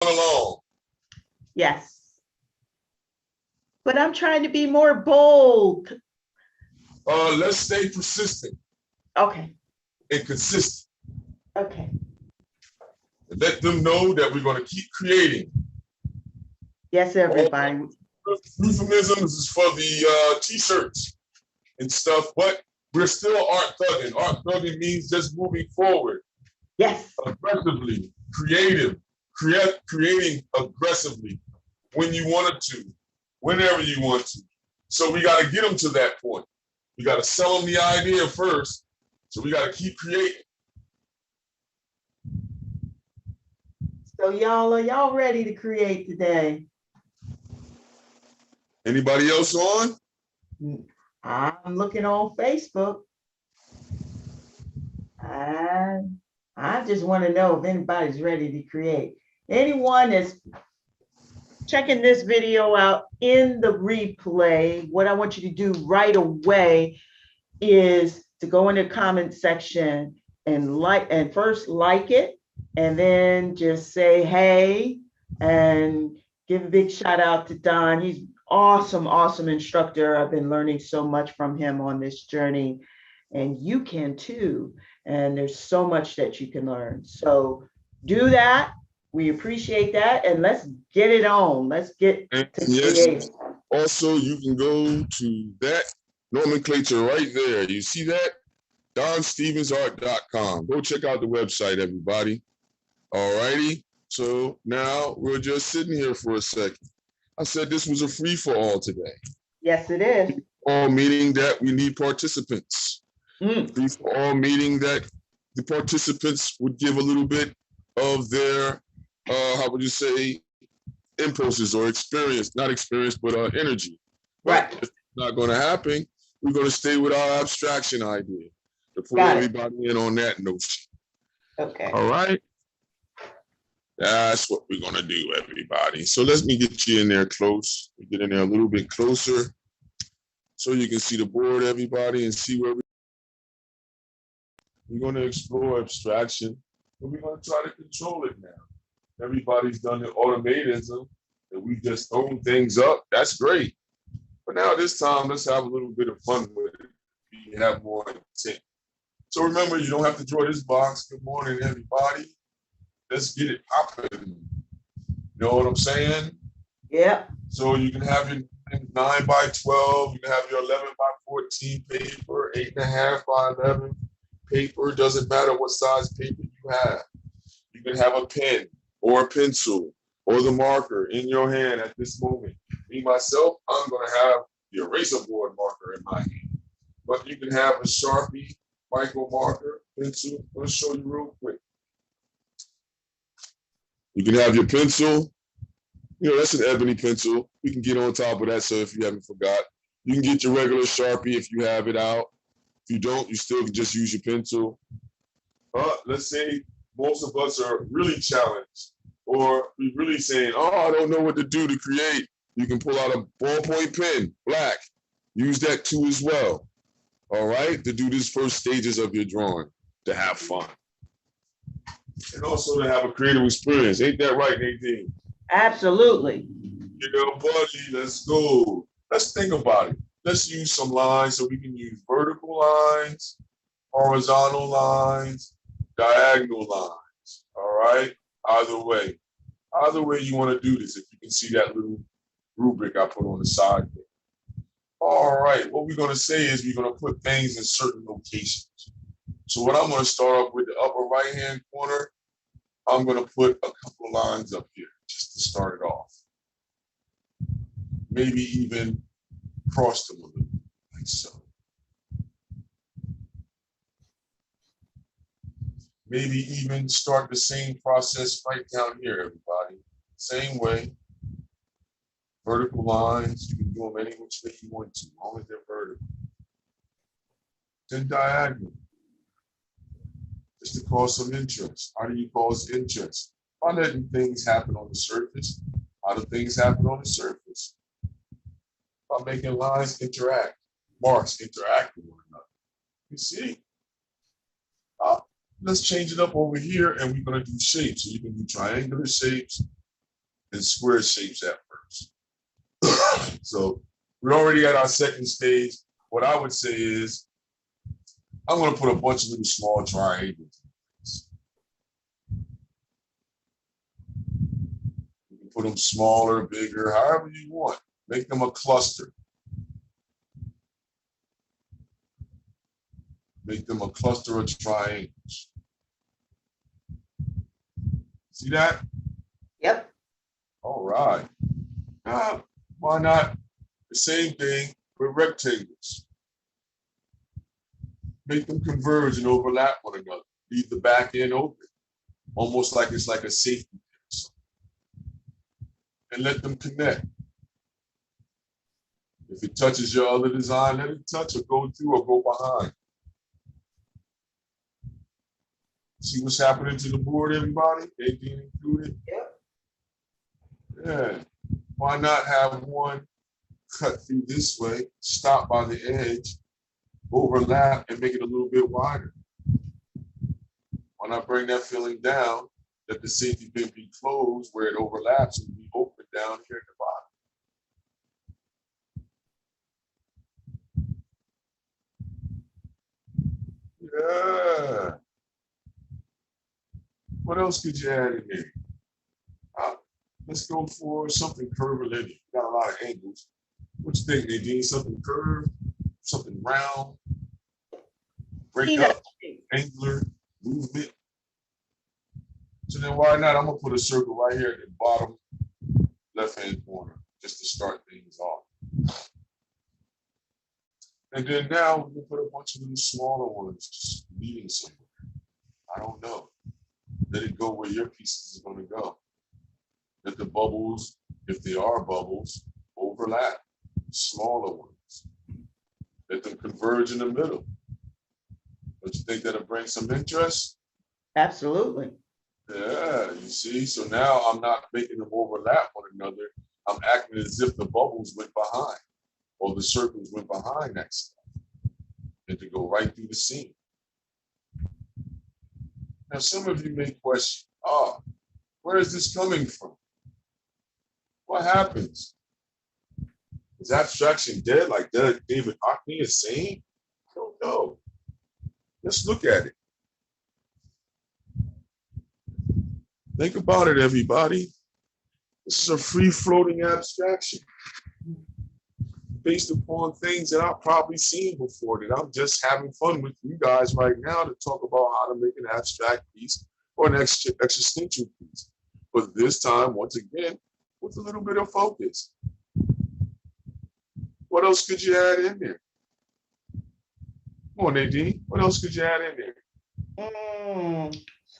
along. Yes. But I'm trying to be more bold. Let's stay persistent. Okay. And consistent. Okay. And let them know that we're going to keep creating. Yes, everybody. Euphemisms is for the t-shirts and stuff, but we're still art thugging. Art thugging means just moving forward. Yes. Aggressively, creating aggressively when you wanted to, whenever you want to. So we got to get them to that point. We got to sell them the idea first. So we got to keep creating. So are y'all ready to create today? Anybody else on? I'm looking on Facebook. I just want to know if anybody's ready to create. Anyone that's checking this video out in the replay, what I want you to do right away is to go in the comment section and first like it, and then just say hey and give a big shout out to Don. He's awesome instructor. I've been learning so much from him on this journey, and you can too. And there's so much that you can learn. So do that. We appreciate that, and let's get it on. Let's get to creating. Also, you can go to that nomenclature right there. You see that? DonStephensArt.com. Go check out the website, everybody. All righty. So now we're just sitting here for a second. I said this was a free-for-all today. Yes, it is. All meaning that we need participants. Free-for-all meaning that the participants would give a little bit of their, how would you say, impulses or experience, not experience, but energy. Right. But if it's not going to happen, we're going to stay with our abstraction idea to put everybody in on that notion. Okay. All right. That's what we're going to do, everybody. So let me get you in there close. We get in there a little bit closer so you can see the board, everybody, and see where we're going to explore abstraction, but we're going to try to control it now. Everybody's done the automatism and we just thrown things up. That's great. But now this time, let's have a little bit of fun with it. We have more intent. So remember, you don't have to draw this box. Good morning, everybody. Let's get it popping. You know what I'm saying? Yeah. So you can have your 9 by 12. You can have your 11 by 14 paper, 8.5 by 11 paper. Doesn't matter what size paper you have. You can have a pen or a pencil or the marker in your hand at this moment. Me, myself, I'm going to have the eraser board marker in my hand. But you can have a Sharpie, micro marker, pencil. I'm going to show you real quick. You can have your pencil. You know, that's an ebony pencil. We can get on top of that, so if you haven't forgot. You can get your regular Sharpie if you have it out. If you don't, you still can just use your pencil. Let's say most of us are really challenged, or we're really saying, oh, I don't know what to do to create. You can pull out a ballpoint pen, black. Use that too as well. All right, to do these first stages of your drawing, to have fun. And also to have a creative experience. Ain't that right, Nadine? Absolutely. You know, buddy, let's go. Let's think about it. Let's use some lines. So we can use vertical lines, horizontal lines, diagonal lines. All right, either way you want to do this. If you can see that little rubric I put on the side there. All right, what we're going to say is we're going to put things in certain locations. So what I'm going to start off with the upper right-hand corner, I'm going to put a couple of lines up here just to start it off. Maybe even cross them a little, like so. Maybe even start the same process right down here, everybody. Same way. Vertical lines, you can do them any which way you want to, as long as they're vertical. Then diagonal. Just to cause some interest. How do you cause interest? By letting things happen on the surface. How do things happen on the surface? By making lines interact, marks interact with one another. You see? Let's change it up over here, and we're going to do shapes. So you can do triangular shapes, and square shapes at first. So we're already at our second stage. What I would say is, I'm going to put a bunch of little small triangles. You can put them smaller, bigger, however you want. Make them a cluster. Make them a cluster of triangles. See that? Yep. All right. Now, why not the same thing with rectangles? Make them converge and overlap one another. Leave the back end open, almost like it's like a safety pin. And let them connect. If it touches your other design, let it touch or go through or go behind. See what's happening to the board, everybody? Nadine included? Yep. Yeah. Why not have one cut through this way, stop by the edge, overlap, and make it a little bit wider? Why not bring that filling down, let the safety pin be closed where it overlaps and be open down here at the bottom? Yeah. What else could you add in there? Let's go for something curvilinear. Got a lot of angles. What you think, Nadine? Something curved, something round, break up, angular, movement. So then why not? I'm gonna put a circle right here at the bottom left-hand corner just to start things off. And then now we can put a bunch of little smaller ones just meeting somewhere. I don't know. Let it go where your pieces is gonna go. Let the bubbles, if they are bubbles, overlap, smaller ones. Let them converge in the middle. Don't you think that'll bring some interest? Absolutely. Yeah, you see, so now I'm not making them overlap one another. I'm acting as if the bubbles went behind or the circles went behind that stuff and to go right through the seam. Now, some of you may question, where is this coming from? What happens? Is abstraction dead like David Hockney is saying? I don't know. Let's look at it. Think about it, everybody. This is a free-floating abstraction based upon things that I've probably seen before, that I'm just having fun with you guys right now to talk about how to make an abstract piece or an existential piece. But this time, once again, with a little bit of focus. What else could you add in there? Come on, Nadine. What else could you add in there?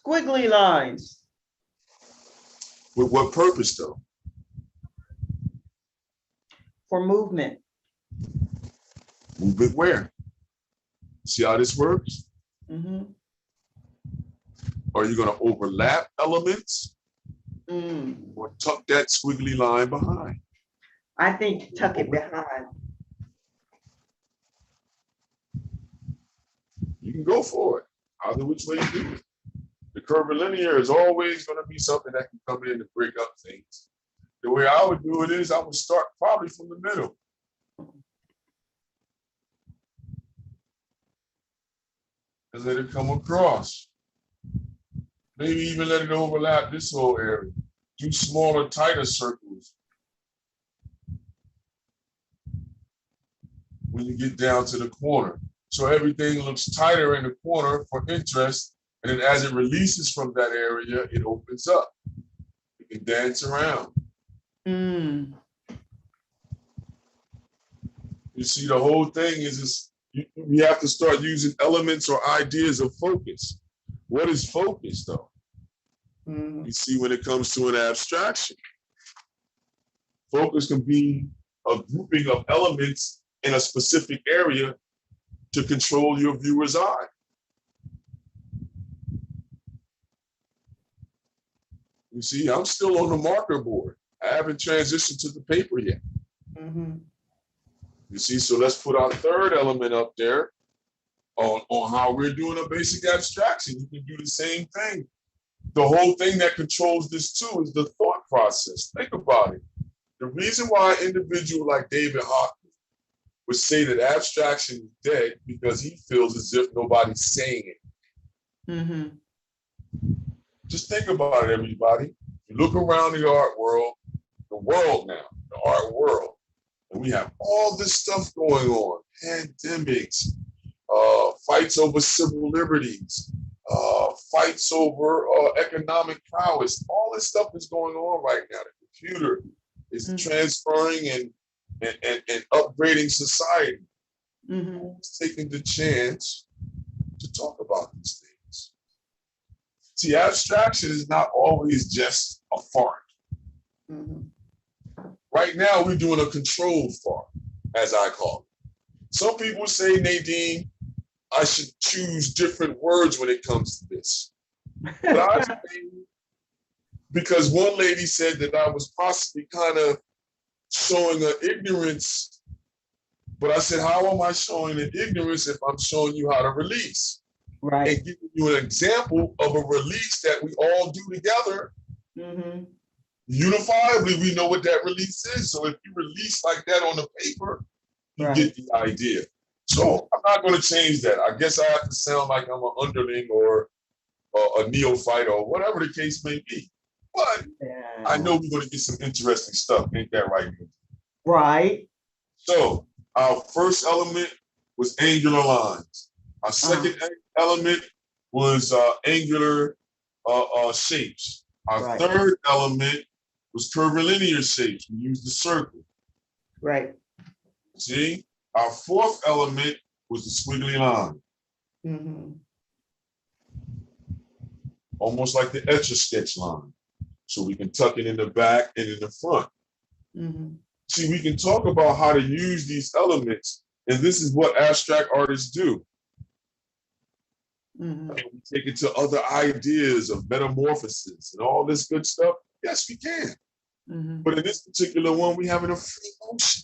Squiggly lines. With what purpose, though? For movement. Movement where? See how this works? Mm-hmm. Are you going to overlap elements or tuck that squiggly line behind? I think tuck it behind. You can go for it. Either which way you do it. The curvilinear is always going to be something that can come in to break up things. The way I would do it is I would start probably from the middle. And let it come across. Maybe even let it overlap this whole area. Do smaller, tighter circles when you get down to the corner. So everything looks tighter in the corner for interest. And then as it releases from that area, it opens up. You can dance around. You see, the whole thing is you have to start using elements or ideas of focus. What is focus, though? You see, when it comes to an abstraction, focus can be a grouping of elements in a specific area to control your viewer's eye. You see, I'm still on the marker board. I haven't transitioned to the paper yet. You see, so let's put our third element up there on how we're doing a basic abstraction. You can do the same thing. The whole thing that controls this too is the thought process. Think about it. The reason why an individual like David Hockney would say that abstraction is dead because he feels as if nobody's saying it. Mm-hmm. Just think about it, everybody. You look around the art world, the world now, the art world, and we have all this stuff going on, pandemics, fights over civil liberties, fights over economic prowess. All this stuff is going on right now. The computer is transferring and upgrading society. It's taking the chance to talk about these things. See, abstraction is not always just a fart. Right now, we're doing a controlled fart, as I call it. Some people say, Nadine, I should choose different words when it comes to this. But I say, because one lady said that I was possibly kind of showing an ignorance, but I said, how am I showing an ignorance if I'm showing you how to release? Right. And giving you an example of a release that we all do together. Unifiably, we know what that release is. So if you release like that on the paper, you get the idea. So I'm not going to change that. I guess I have to sound like I'm an underling or a neophyte or whatever the case may be. But I know we're going to get some interesting stuff. Ain't that right? Right. So our first element was angular lines. Our second element was angular shapes. Our third element was curvilinear shapes. We used the circle. Right. See? Our fourth element was the squiggly line. Almost like the Etch-a-Sketch line. So we can tuck it in the back and in the front. See, we can talk about how to use these elements, and this is what abstract artists do. And we take it to other ideas of metamorphosis and all this good stuff. Yes, we can. But in this particular one, we have a free motion.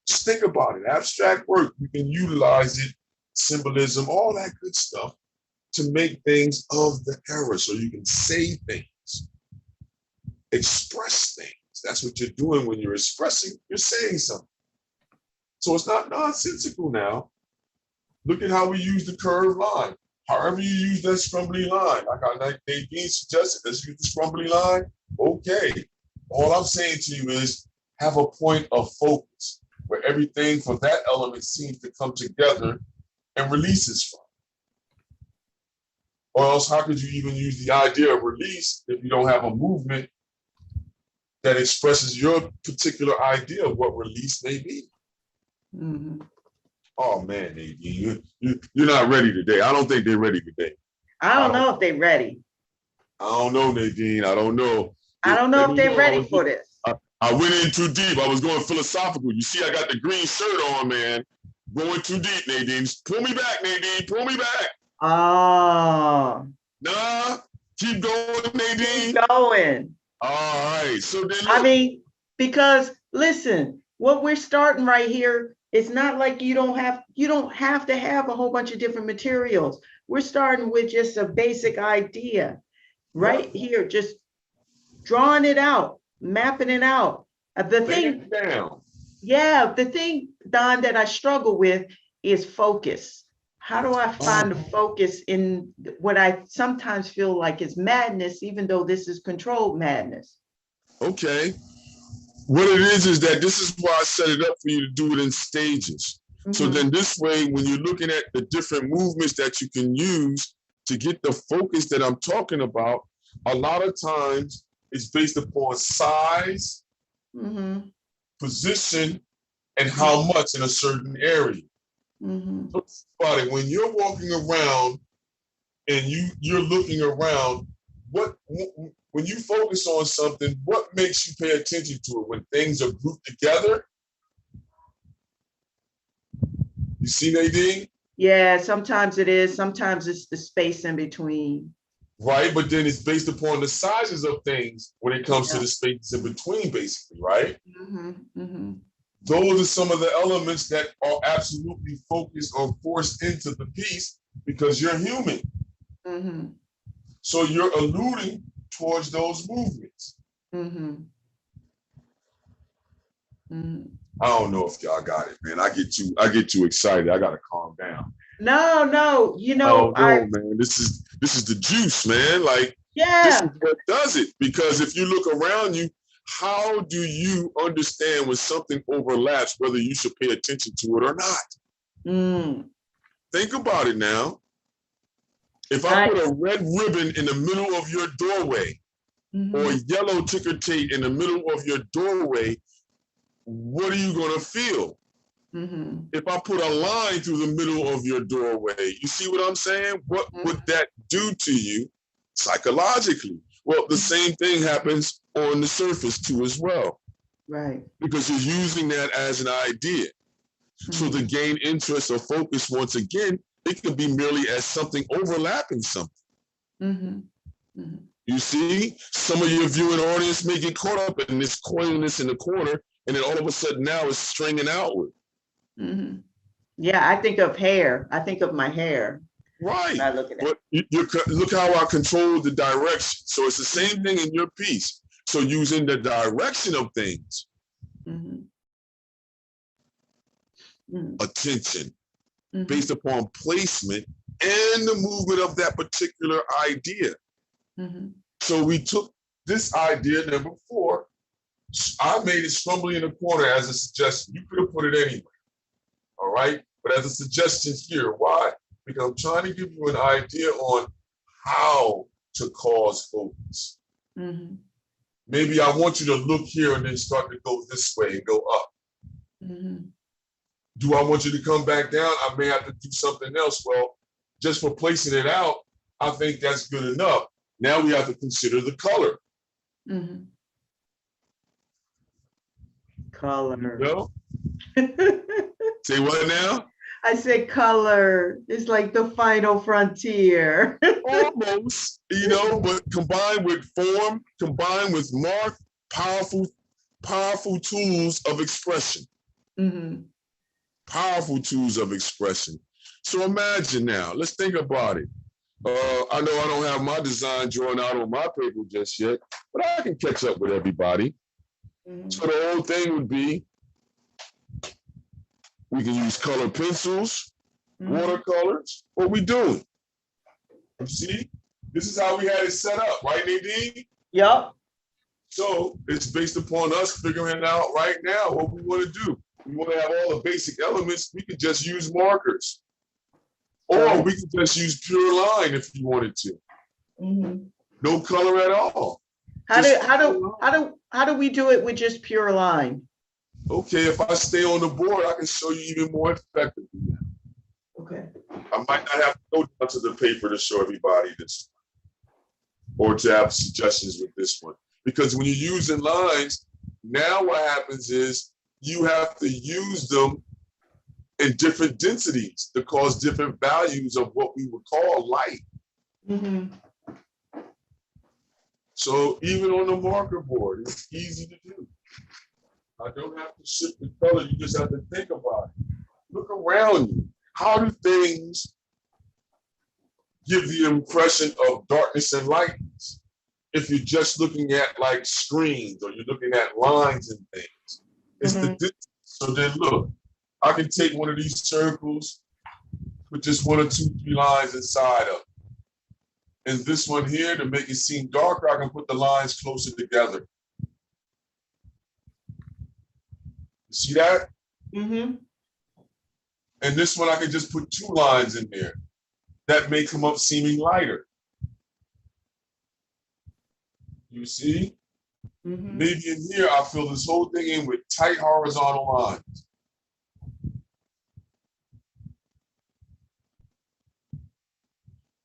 Just think about it. Abstract work, you can utilize it, symbolism, all that good stuff to make things of the era. So you can say things, express things. That's what you're doing when you're expressing, you're saying something. So it's not nonsensical now. Look at how we use the curved line. However you use that scrumbly line, like Nadine suggested, let's use the scrumbly line. Okay. All I'm saying to you is have a point of focus where everything for that element seems to come together and releases from. Or else how could you even use the idea of release if you don't have a movement that expresses your particular idea of what release may be? Oh man, Nadine, you're not ready today. I don't think they're ready today. I don't know if they're ready. I don't know, Nadine. I don't know. I don't know if they're ready for this. I went in too deep. I was going philosophical. You see, I got the green shirt on, man. Going too deep, Nadine. Pull me back, Nadine. Pull me back. Oh. Nah, keep going, Nadine. Keep going. All right. So then, I mean, because listen, what we're starting right here, it's not like you don't have to have a whole bunch of different materials. We're starting with just a basic idea right here, just drawing it out, mapping it out. The thing, the thing, Don, that I struggle with is focus. How do I find the focus in what I sometimes feel like is madness, even though this is controlled madness? Okay. What it is that this is why I set it up for you to do it in stages. So then this way, when you're looking at the different movements that you can use to get the focus that I'm talking about, a lot of times it's based upon size, position, and how much in a certain area. So about it, when you're walking around and you're looking around, when you focus on something, what makes you pay attention to it? When things are grouped together? You see, Nadine? Yeah, sometimes it is. Sometimes it's the space in between. Right, but then it's based upon the sizes of things when it comes to the spaces in between, basically, right? Those are some of the elements that are absolutely focused or forced into the piece because you're human. So you're alluding towards those movements. Mm-hmm. Mm-hmm. I don't know if y'all got it, man. I get too excited. I gotta calm down. No, I don't know, man. This is the juice, man. Like, this is yeah. what does it. Because if you look around you, how do you understand when something overlaps, whether you should pay attention to it or not? Mm. Think about it now. If I put a red ribbon in the middle of your doorway, or yellow ticker tape in the middle of your doorway, what are you gonna feel? If I put a line through the middle of your doorway, you see what I'm saying? What would that do to you psychologically? Well, the same thing happens on the surface too as well. Right. Because you're using that as an idea. So to gain interest or focus, once again, it could be merely as something overlapping something. You see, some of your viewing audience may get caught up in this coiliness in the corner, and then all of a sudden now it's stringing outward. Yeah, I think of hair. I think of my hair. Right. I look at but look how I control the direction. So it's the same thing in your piece. So using the direction of things, attention, based upon placement and the movement of that particular idea. So we took this idea, number 4. I made it scrumbly in the corner as a suggestion. You could have put it anywhere. All right. But as a suggestion here, why? Because I'm trying to give you an idea on how to cause focus. Maybe I want you to look here and then start to go this way and go up. Do I want you to come back down? I may have to do something else. Well, just for placing it out, I think that's good enough. Now we have to consider the color. Color. You know? Say what now? I said color. It's like the final frontier. Almost, you know, but combined with form, combined with mark, powerful tools of expression. Powerful tools of expression. So imagine now, let's think about it. I know I don't have my design drawn out on my paper just yet, but I can catch up with everybody. So the whole thing would be, we can use color pencils, watercolors. What we doing? You see, this is how we had it set up, right, Nadine? Yep. So it's based upon us figuring out right now what we want to do. We want to have all the basic elements. We could just use markers, or we could just use pure line if you wanted to. No color at all. How do we do it with just pure line? Okay, if I stay on the board, I can show you even more effectively. Okay. I might not have to go down to the paper to show everybody this, or to have suggestions with this one. Because when you're using lines, now what happens is you have to use them in different densities to cause different values of what we would call light. So even on the marker board, it's easy to do. I don't have to shift the color, you just have to think about it. Look around you. How do things give the impression of darkness and lightness if you're just looking at like screens or you're looking at lines and things? It's the distance. So then look, I can take one of these circles, put just 1 or 2, 3 lines inside of it. And this one here, to make it seem darker, I can put the lines closer together. You see that? And this one, I can just put 2 lines in there. That may come up seeming lighter. You see? Maybe in here, I fill this whole thing in with tight horizontal lines.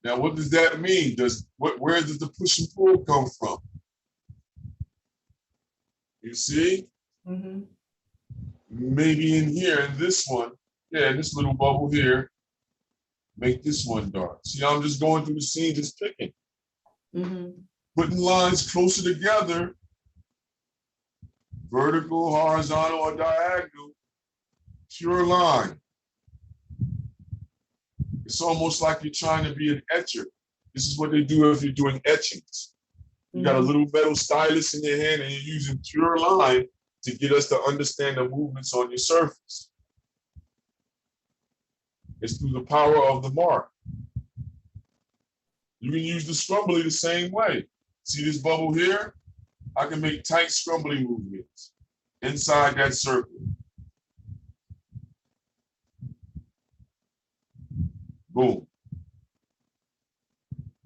Now, what does that mean? Where does the push and pull come from? You see? Maybe in here, in this one, yeah, this little bubble here, make this one dark. See, I'm just going through the scene, just picking. Putting lines closer together, vertical, horizontal, or diagonal, pure line. It's almost like you're trying to be an etcher. This is what they do if you're doing etchings. You got a little metal stylus in your hand and you're using pure line to get us to understand the movements on your surface. It's through the power of the mark. You can use the scrumbly the same way. See this bubble here? I can make tight scrumbly movements inside that circle. Boom.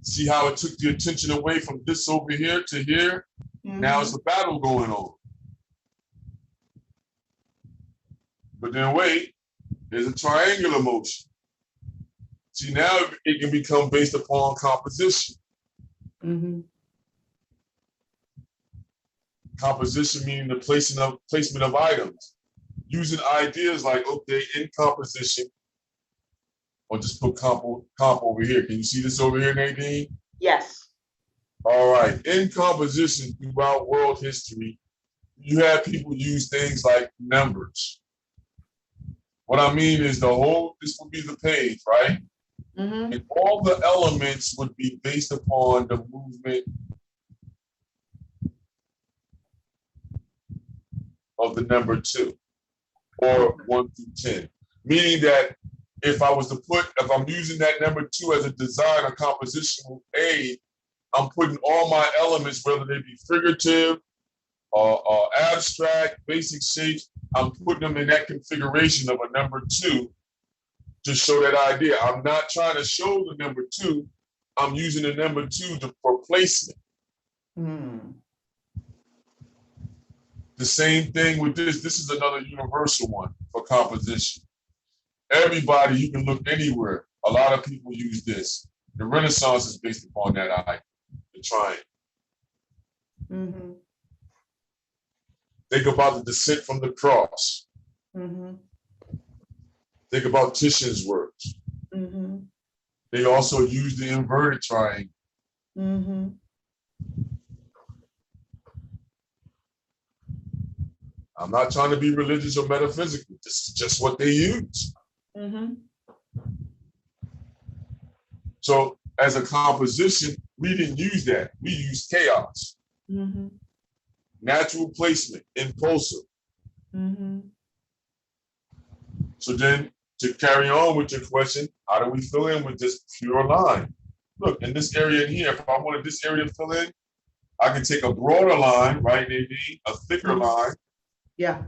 See how it took the attention away from this over here to here? Now it's a battle going on. But then wait, there's a triangular motion. See, now it can become based upon composition. Composition meaning the placement of items. Using ideas like, okay, in composition, or just put comp over here. Can you see this over here, Nadine? Yes. All right. In composition throughout world history, you have people use things like numbers. What I mean is this would be the page, right? And all the elements would be based upon the movement of the number 2 or 1 through 10. Meaning that if I'm using that number 2 as a design or compositional aid, I'm putting all my elements, whether they be figurative or abstract, basic shapes, I'm putting them in that configuration of a number 2 to show that idea. I'm not trying to show the number 2, I'm using the number 2 for placement. The same thing with this. This is another universal one for composition. Everybody, you can look anywhere. A lot of people use this. The Renaissance is based upon that idea, the triangle. Think about the descent from the cross. Think about Titian's works. They also use the inverted triangle. I'm not trying to be religious or metaphysical. This is just what they use. So as a composition, we didn't use that. We used chaos. Natural placement, impulsive. So then to carry on with your question, how do we fill in with this pure line? Look, in this area in here, if I wanted this area to fill in, I can take a broader line, right, Nadine, a thicker line. Yeah.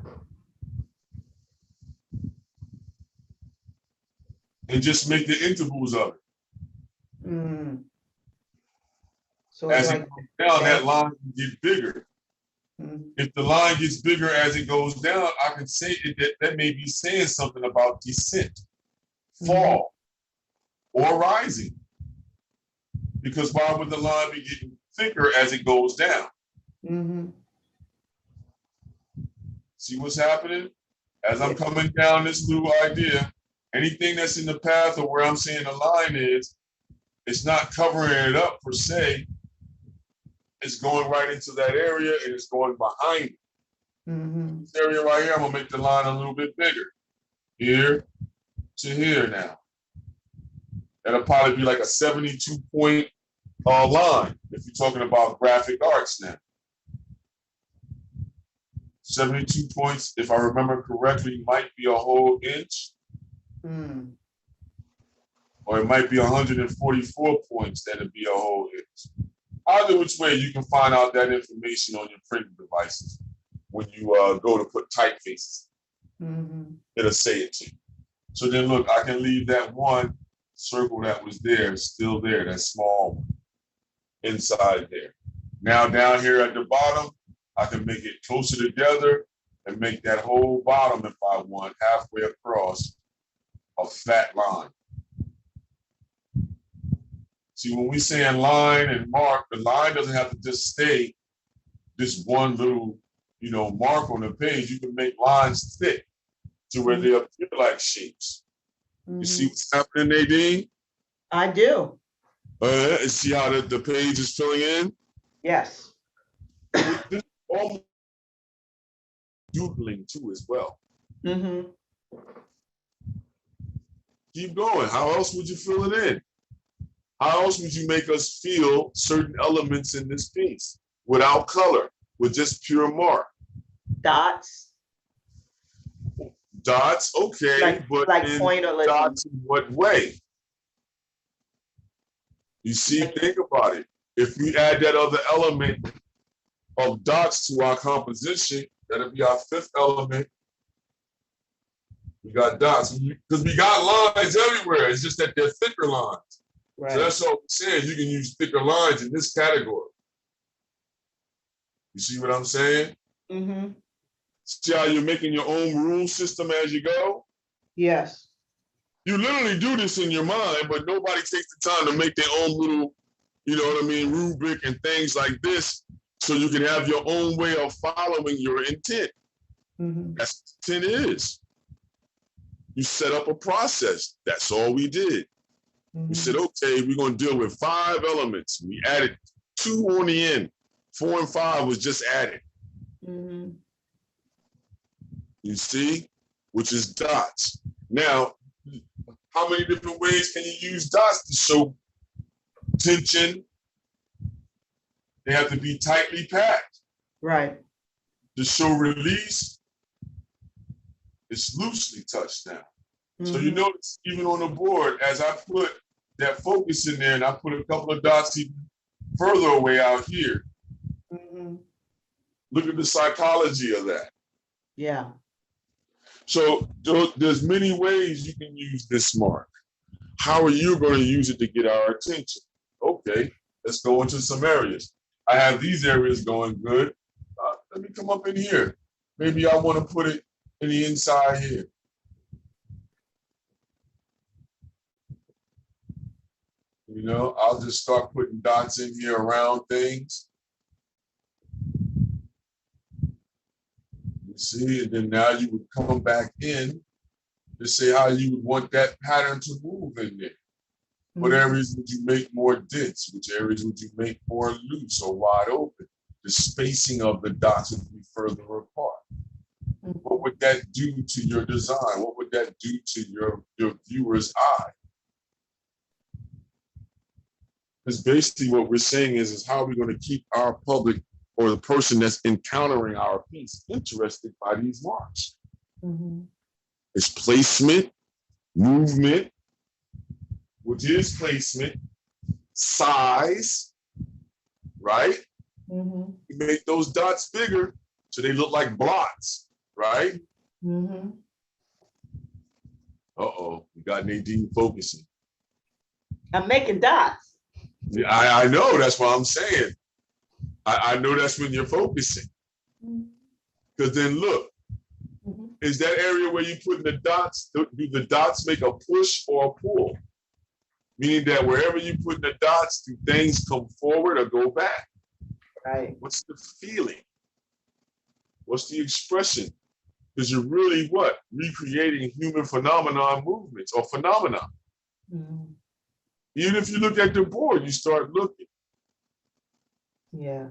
And just make the intervals of it. So as like, it goes down, that line can get bigger. If the line gets bigger as it goes down, I can say that may be saying something about descent, fall, or rising. Because why would the line be getting thicker as it goes down? See what's happening? As I'm coming down this little idea, anything that's in the path of where I'm saying the line is, it's not covering it up per se. It's going right into that area and it's going behind it. This area right here, I'm gonna make the line a little bit bigger. Here to here now. That'll probably be like a 72-point line if you're talking about graphic arts now. 72 points, if I remember correctly, might be a whole inch. Or it might be 144 points, that'd be a whole inch. Either which way, you can find out that information on your printing devices when you go to put typefaces. It'll say it to you. So then look, I can leave that one circle that was there, still there, that small one, inside there. Now down here at the bottom, I can make it closer together and make that whole bottom, if I want, halfway across, a fat line. See, when we saying line and mark, the line doesn't have to just stay this one little, mark on the page. You can make lines thick to where they appear like shapes. You see what's happening, Nadine? I do. See how the page is filling in? Yes. This is almost doodling too as well. Keep going. How else would you fill it in? How else would you make us feel certain elements in this piece without color, with just pure mark? Dots. Dots, okay, but like in pointerless. dots in what way? You see, think about it. If we add that other element of dots to our composition, that'll be our fifth element. We got dots, because we got lines everywhere. It's just that they're thicker lines. Right. So that's all I'm saying. You can use thicker lines in this category. You see what I'm saying? Mm-hmm. See how you're making your own rule system as you go? Yes. You literally do this in your mind, but nobody takes the time to make their own little, you know what I mean, rubric and things like this, so you can have your own way of following your intent. Mm-hmm. That's what intent is. You set up a process. That's all we did. Mm-hmm. We said, okay, we're going to deal with 5 elements. We added 2 on the end. 4 and 5 was just added. Mm-hmm. You see, which is dots. Now, how many different ways can you use dots to show tension? They have to be tightly packed. Right. To show release, it's loosely touched now. Mm-hmm. So you notice even on the board, as I put that focus in there and I put a couple of dots even further away out here. Mm-hmm. Look at the psychology of that. Yeah. So there's many ways you can use this mark. How are you going to use it to get our attention? Okay, let's go into some areas. I have these areas going good. Let me come up in here. Maybe I want to put it in the inside here. You know, I'll just start putting dots in here around things. You see, and then now you would come back in to say how you would want that pattern to move in there. Mm-hmm. What areas would you make more dense? Which areas would you make more loose or wide open? The spacing of the dots would be further apart. Mm-hmm. What would that do to your design? What would that do to your viewer's eye? Because basically what we're saying is how are we going to keep our public or the person that's encountering our piece interested by these marks? Mm-hmm. It's placement, movement, which is placement, size, right? Mm-hmm. You make those dots bigger so they look like blots, right? Mm-hmm. Uh-oh, we got Nadine focusing. I'm making dots. Yeah, I know, that's what I'm saying. I know that's when you're focusing. Because then look, is that area where you put in the dots, do the dots make a push or a pull? Meaning that wherever you put in the dots, do things come forward or go back? Right. What's the feeling? What's the expression? Because you're really what? Recreating human phenomenon movements or phenomena. Mm-hmm. Even if you look at the board, you start looking. Yeah.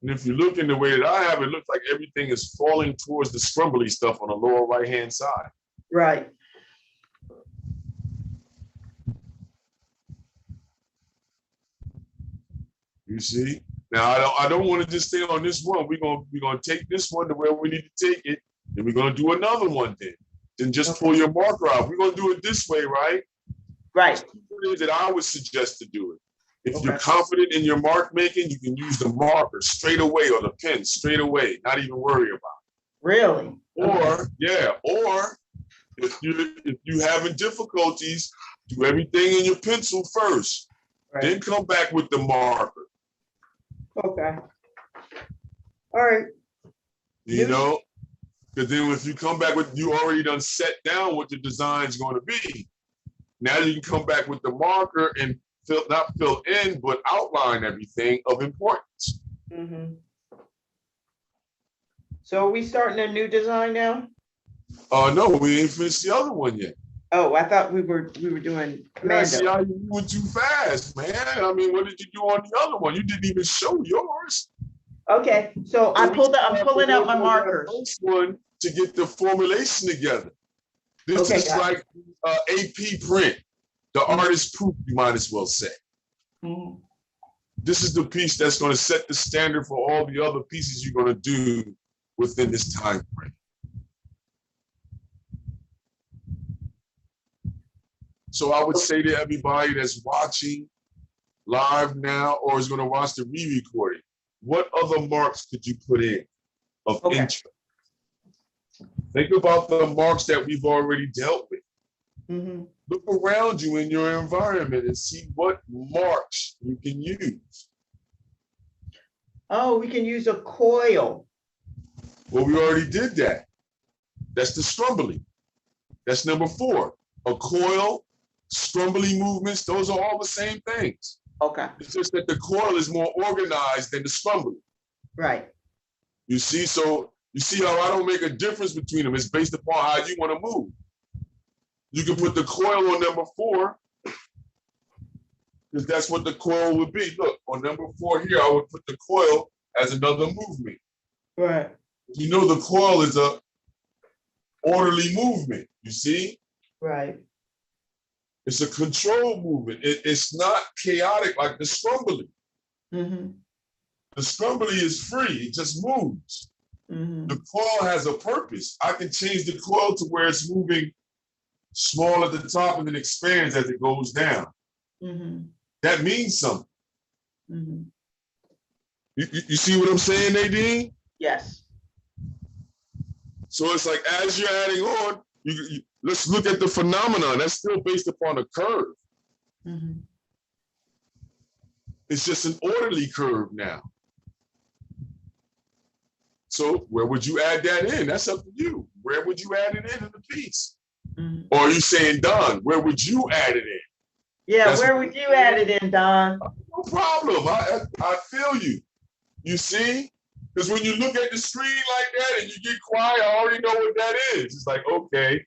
And if you look in the way that I have, it looks like everything is falling towards the scrumbly stuff on the lower right-hand side. Right. You see? Now I don't want to just stay on this one. We're gonna take this one to where we need to take it, and we're gonna do another one then. Then just pull your marker out. We're gonna do it this way, right? Right. That I would suggest to do it. If you're confident in your mark making, you can use the marker straight away or the pen straight away, not even worry about it. Really? Or or if you having difficulties, do everything in your pencil first, then come back with the marker. Okay. All right. You know, because then if you come back with, you already done set down what the design's going to be. Now you can come back with the marker and not fill in, but outline everything of importance. Mm-hmm. So are we starting a new design now? No, we ain't finished the other one yet. Oh, I thought we were doing Commando. Yeah, see how you went too fast, man. I mean, what did you do on the other one? You didn't even show yours. Okay, so I'm pulling out my markers. First one to get the formulation together. This Okay, is like AP print, the artist proof, you might as well say. Mhm. This is the piece that's going to set the standard for all the other pieces you're going to do within this time frame. So I would say to everybody that's watching live now or is going to watch the re-recording, what other marks could you put in of Okay. interest? Think about the marks that we've already dealt with. Mhm. Look around you in your environment and see what marks you can use. Oh, we can use a coil. Well, we already did that. That's the strumbling. That's number 4. A coil, strumbling movements, those are all the same things. Okay. It's just that the coil is more organized than the strumbling. Right. You see, so you see how I don't make a difference between them. It's based upon how you want to move. You can put the coil on number 4, because that's what the coil would be. Look, on number 4 here, I would put the coil as another movement. Right. You know the coil is a orderly movement, you see? Right. It's a control movement. It's not chaotic like the strumbling. Mm-hmm. The strumbling is free, it just moves. Mm-hmm. The coil has a purpose. I can change the coil to where it's moving small at the top and then expands as it goes down. Mm-hmm. That means something. Mm-hmm. You see what I'm saying, Nadine? Yes. So it's like as you're adding on, let's look at the phenomenon. That's still based upon a curve. Mm-hmm. It's just an orderly curve now. So where would you add that in? That's up to you. Where would you add it in the piece? Mm-hmm. Or are you saying, Don, where would you add it in? Yeah, that's where would you add it in, Don? No problem. I feel you. You see? Because when you look at the screen like that and you get quiet, I already know what that is. It's like, okay,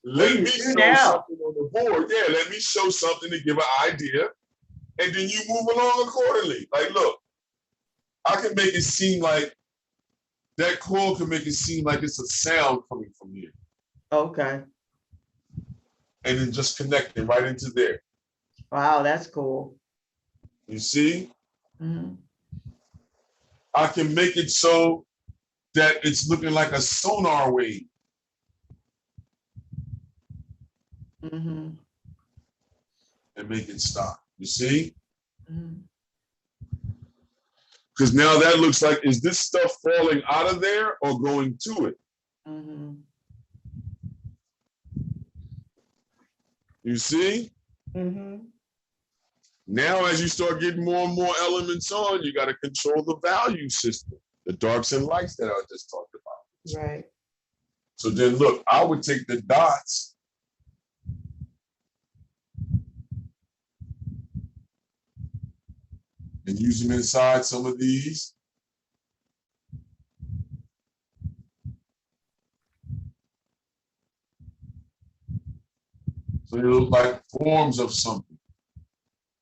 let me show something on the board. Yeah, let me show something to give an idea. And then you move along accordingly. Like, look, I can make it seem like that coil can make it seem like it's a sound coming from here. Okay. And then just connecting right into there. Wow, that's cool. You see? Mm-hmm. I can make it so that it's looking like a sonar wave. Mm-hmm. And make it stop. You see? Mm-hmm. Because now that looks like, is this stuff falling out of there or going to it? Mm-hmm. You see? Mm-hmm. Now, as you start getting more and more elements on, you got to control the value system, the darks and lights that I just talked about. Right. So then look, I would take the dots and use them inside some of these. So they look like forms of something.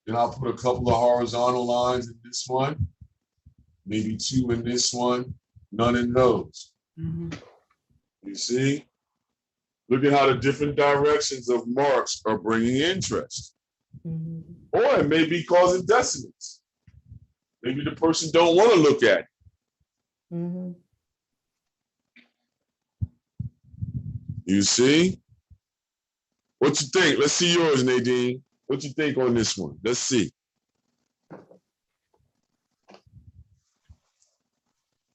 Then I'll put a couple of horizontal lines in this one, maybe 2 in this one, none in those. Mm-hmm. You see? Look at how the different directions of marks are bringing interest. Mm-hmm. Or it may be causing dissonance. Maybe the person don't want to look at it. Mm-hmm. You see? What you think? Let's see yours, Nadine. What you think on this one? Let's see.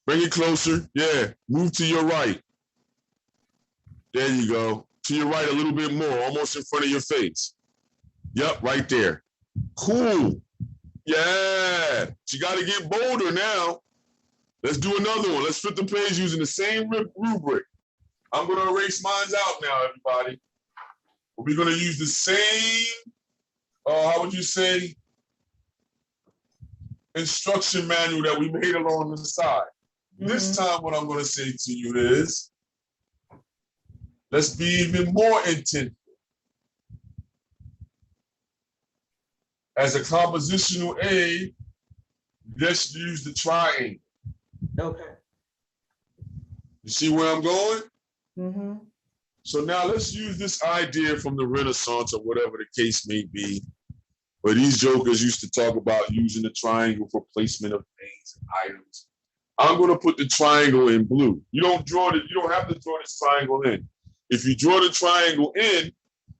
Bring it closer. Yeah, move to your right. There you go. To your right a little bit more, almost in front of your face. Yep, right there. Cool. Yeah, but you got to get bolder now. Let's do another one. Let's flip the page using the same rubric. I'm going to erase mine out now, everybody. We're going to use the same, how would you say, instruction manual that we made along the side. Mm-hmm. This time, what I'm going to say to you is, let's be even more intentional. As a compositional aid, let's use the triangle. Okay. You see where I'm going? Mm-hmm. So now let's use this idea from the Renaissance or whatever the case may be, where these jokers used to talk about using the triangle for placement of things and items. I'm going to put the triangle in blue. You don't have to draw this triangle in. If you draw the triangle in,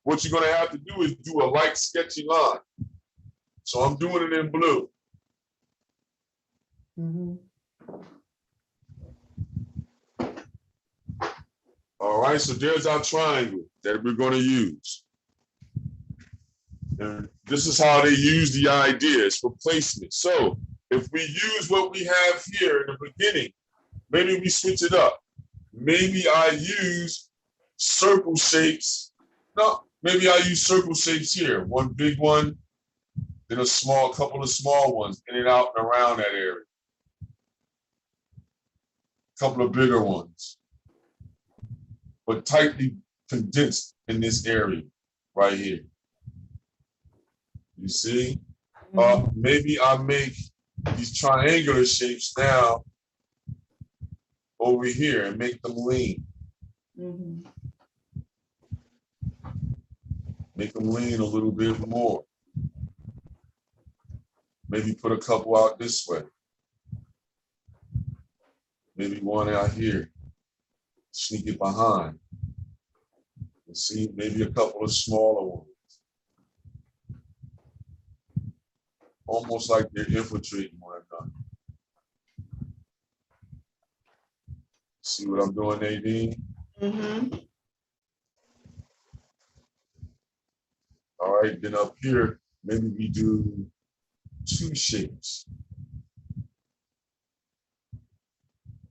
what you're going to have to do is do a light sketchy line. So I'm doing it in blue. Mm-hmm. All right, so there's our triangle that we're going to use. And this is how they use the ideas for placement. So if we use what we have here in the beginning, maybe we switch it up. Maybe I use circle shapes. No, maybe I use circle shapes here. One big one, then a couple of small ones in and out and around that area. A couple of bigger ones, but tightly condensed in this area right here. You see? Maybe I make these triangular shapes now over here and make them lean. Mm-hmm. Make them lean a little bit more. Maybe put a couple out this way. Maybe one out here. Sneak it behind. And see, maybe a couple of smaller ones. Almost like they're infiltrating one another. See what I'm doing, Nadine? Mm-hmm. All right, then up here, maybe we do two shapes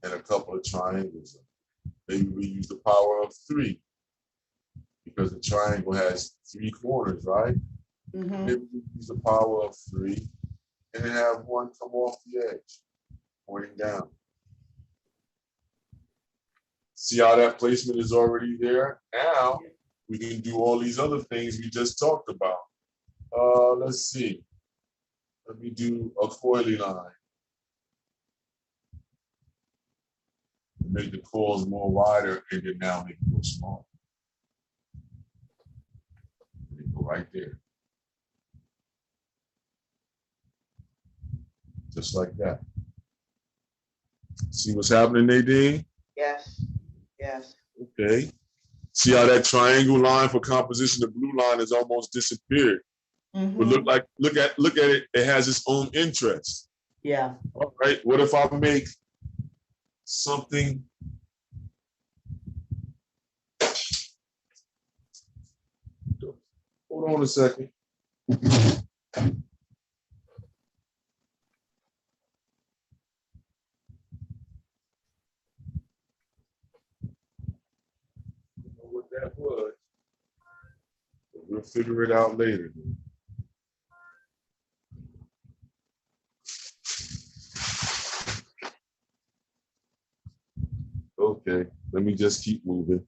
and a couple of triangles. Maybe we use the power of 3 because the triangle has 3 corners, right? Mm-hmm. Maybe we use the power of 3 and then have one come off the edge, pointing down. See how that placement is already there? Now we can do all these other things we just talked about. Let's see. Let me do a coily line. Make the coils more wider and then now make it go smaller. They go right there. Just like that. See what's happening, Nadine? Yes. Yes. Okay. See how that triangle line for composition, the blue line has almost disappeared. Mm-hmm. But look at it, it has its own interest. Yeah. All right. What if I make something hold on a second. What that was, but we'll figure it out later. Okay, let me just keep moving.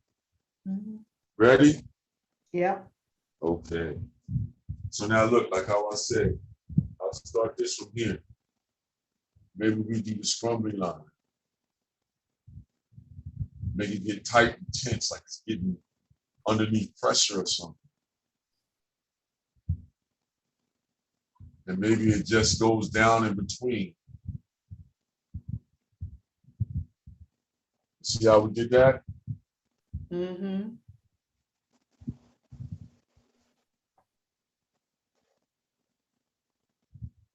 Mm-hmm. Ready? Yeah. Okay. So now look, like how I said, I'll start this from here. Maybe we do the scrumbly line. Make it get tight and tense, like it's getting underneath pressure or something. And maybe it just goes down in between. See how we did that? Mm-hmm.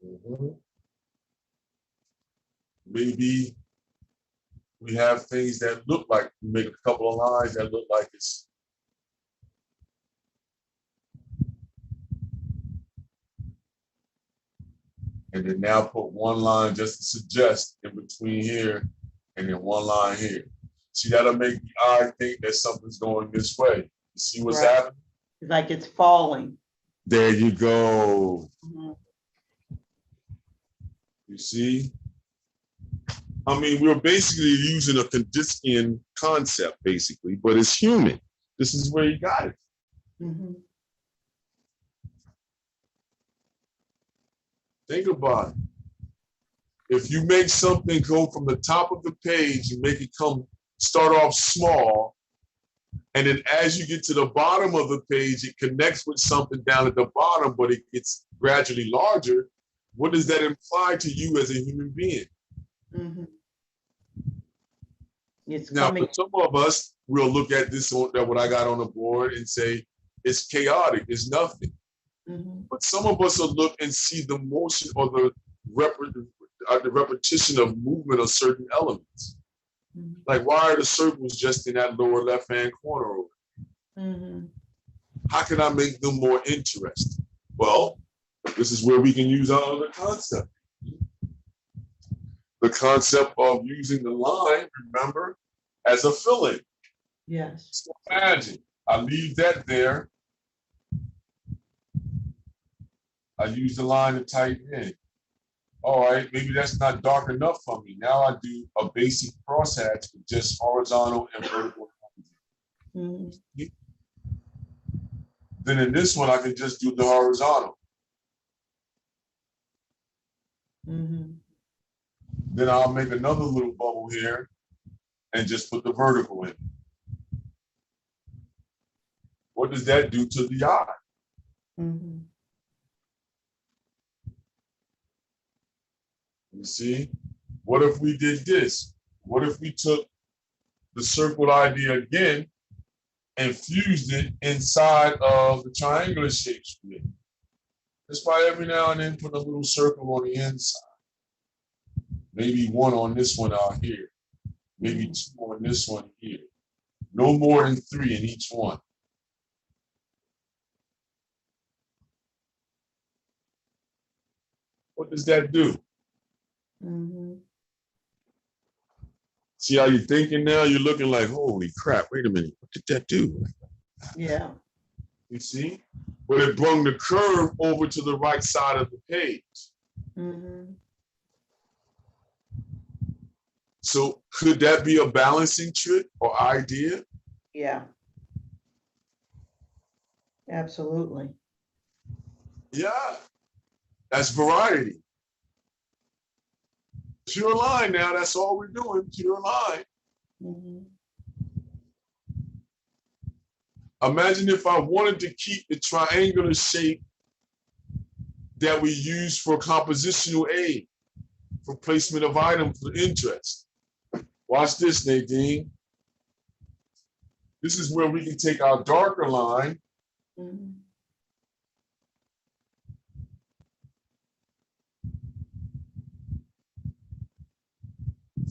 Mm-hmm. Maybe we have things that look like, we make a couple of lines that look like it's and then now put one line just to suggest in between here and then one line here. See, that'll make the eye think that something's going this way. You see what's happening? Like it's falling. There you go. Mm-hmm. You see? I mean, we're basically using a Kandinsky concept, basically, but it's human. This is where you got it. Mm-hmm. Think about it. If you make something go from the top of the page, you make it start off small, And then as you get to the bottom of the page, it connects with something down at the bottom, but it gets gradually larger. What does that imply to you as a human being? Mm-hmm. It's Now, coming. for some of us, we'll look at this, what I got on the board, and say, it's chaotic, it's nothing. Mm-hmm. But some of us will look and see the motion or the repetition of movement of certain elements. Mm-hmm. Like, why are the circles just in that lower left-hand corner? Mm-hmm. How can I make them more interesting? Well, this is where we can use our other concept. The concept of using the line, remember, as a fill-in. Yes. So imagine, I leave that there. I use the line to type in. All right, maybe that's not dark enough for me. Now I do a basic crosshatch with just horizontal and vertical. Mm-hmm. Then in this one, I can just do the horizontal. Mm-hmm. Then I'll make another little bubble here and just put the vertical in. What does that do to the eye? Mm-hmm. You see? What if we did this? What if we took the circled idea again and fused it inside of the triangular shapes? That's why every now and then put a little circle on the inside. Maybe one on this one out here. Maybe two on this one here. No more than 3 in each one. What does that do? Mm-hmm. See how you're thinking now? You're looking like, holy crap, wait a minute. What did that do? Yeah. You see? But it brought the curve over to the right side of the page. Mm-hmm. So could that be a balancing trick or idea? Yeah. Absolutely. Yeah. That's variety. Pure line now, that's all we're doing, pure line. Mm-hmm. Imagine if I wanted to keep the triangular shape that we use for compositional aid, for placement of items for interest. Watch this, Nadine. This is where we can take our darker line. Mm-hmm.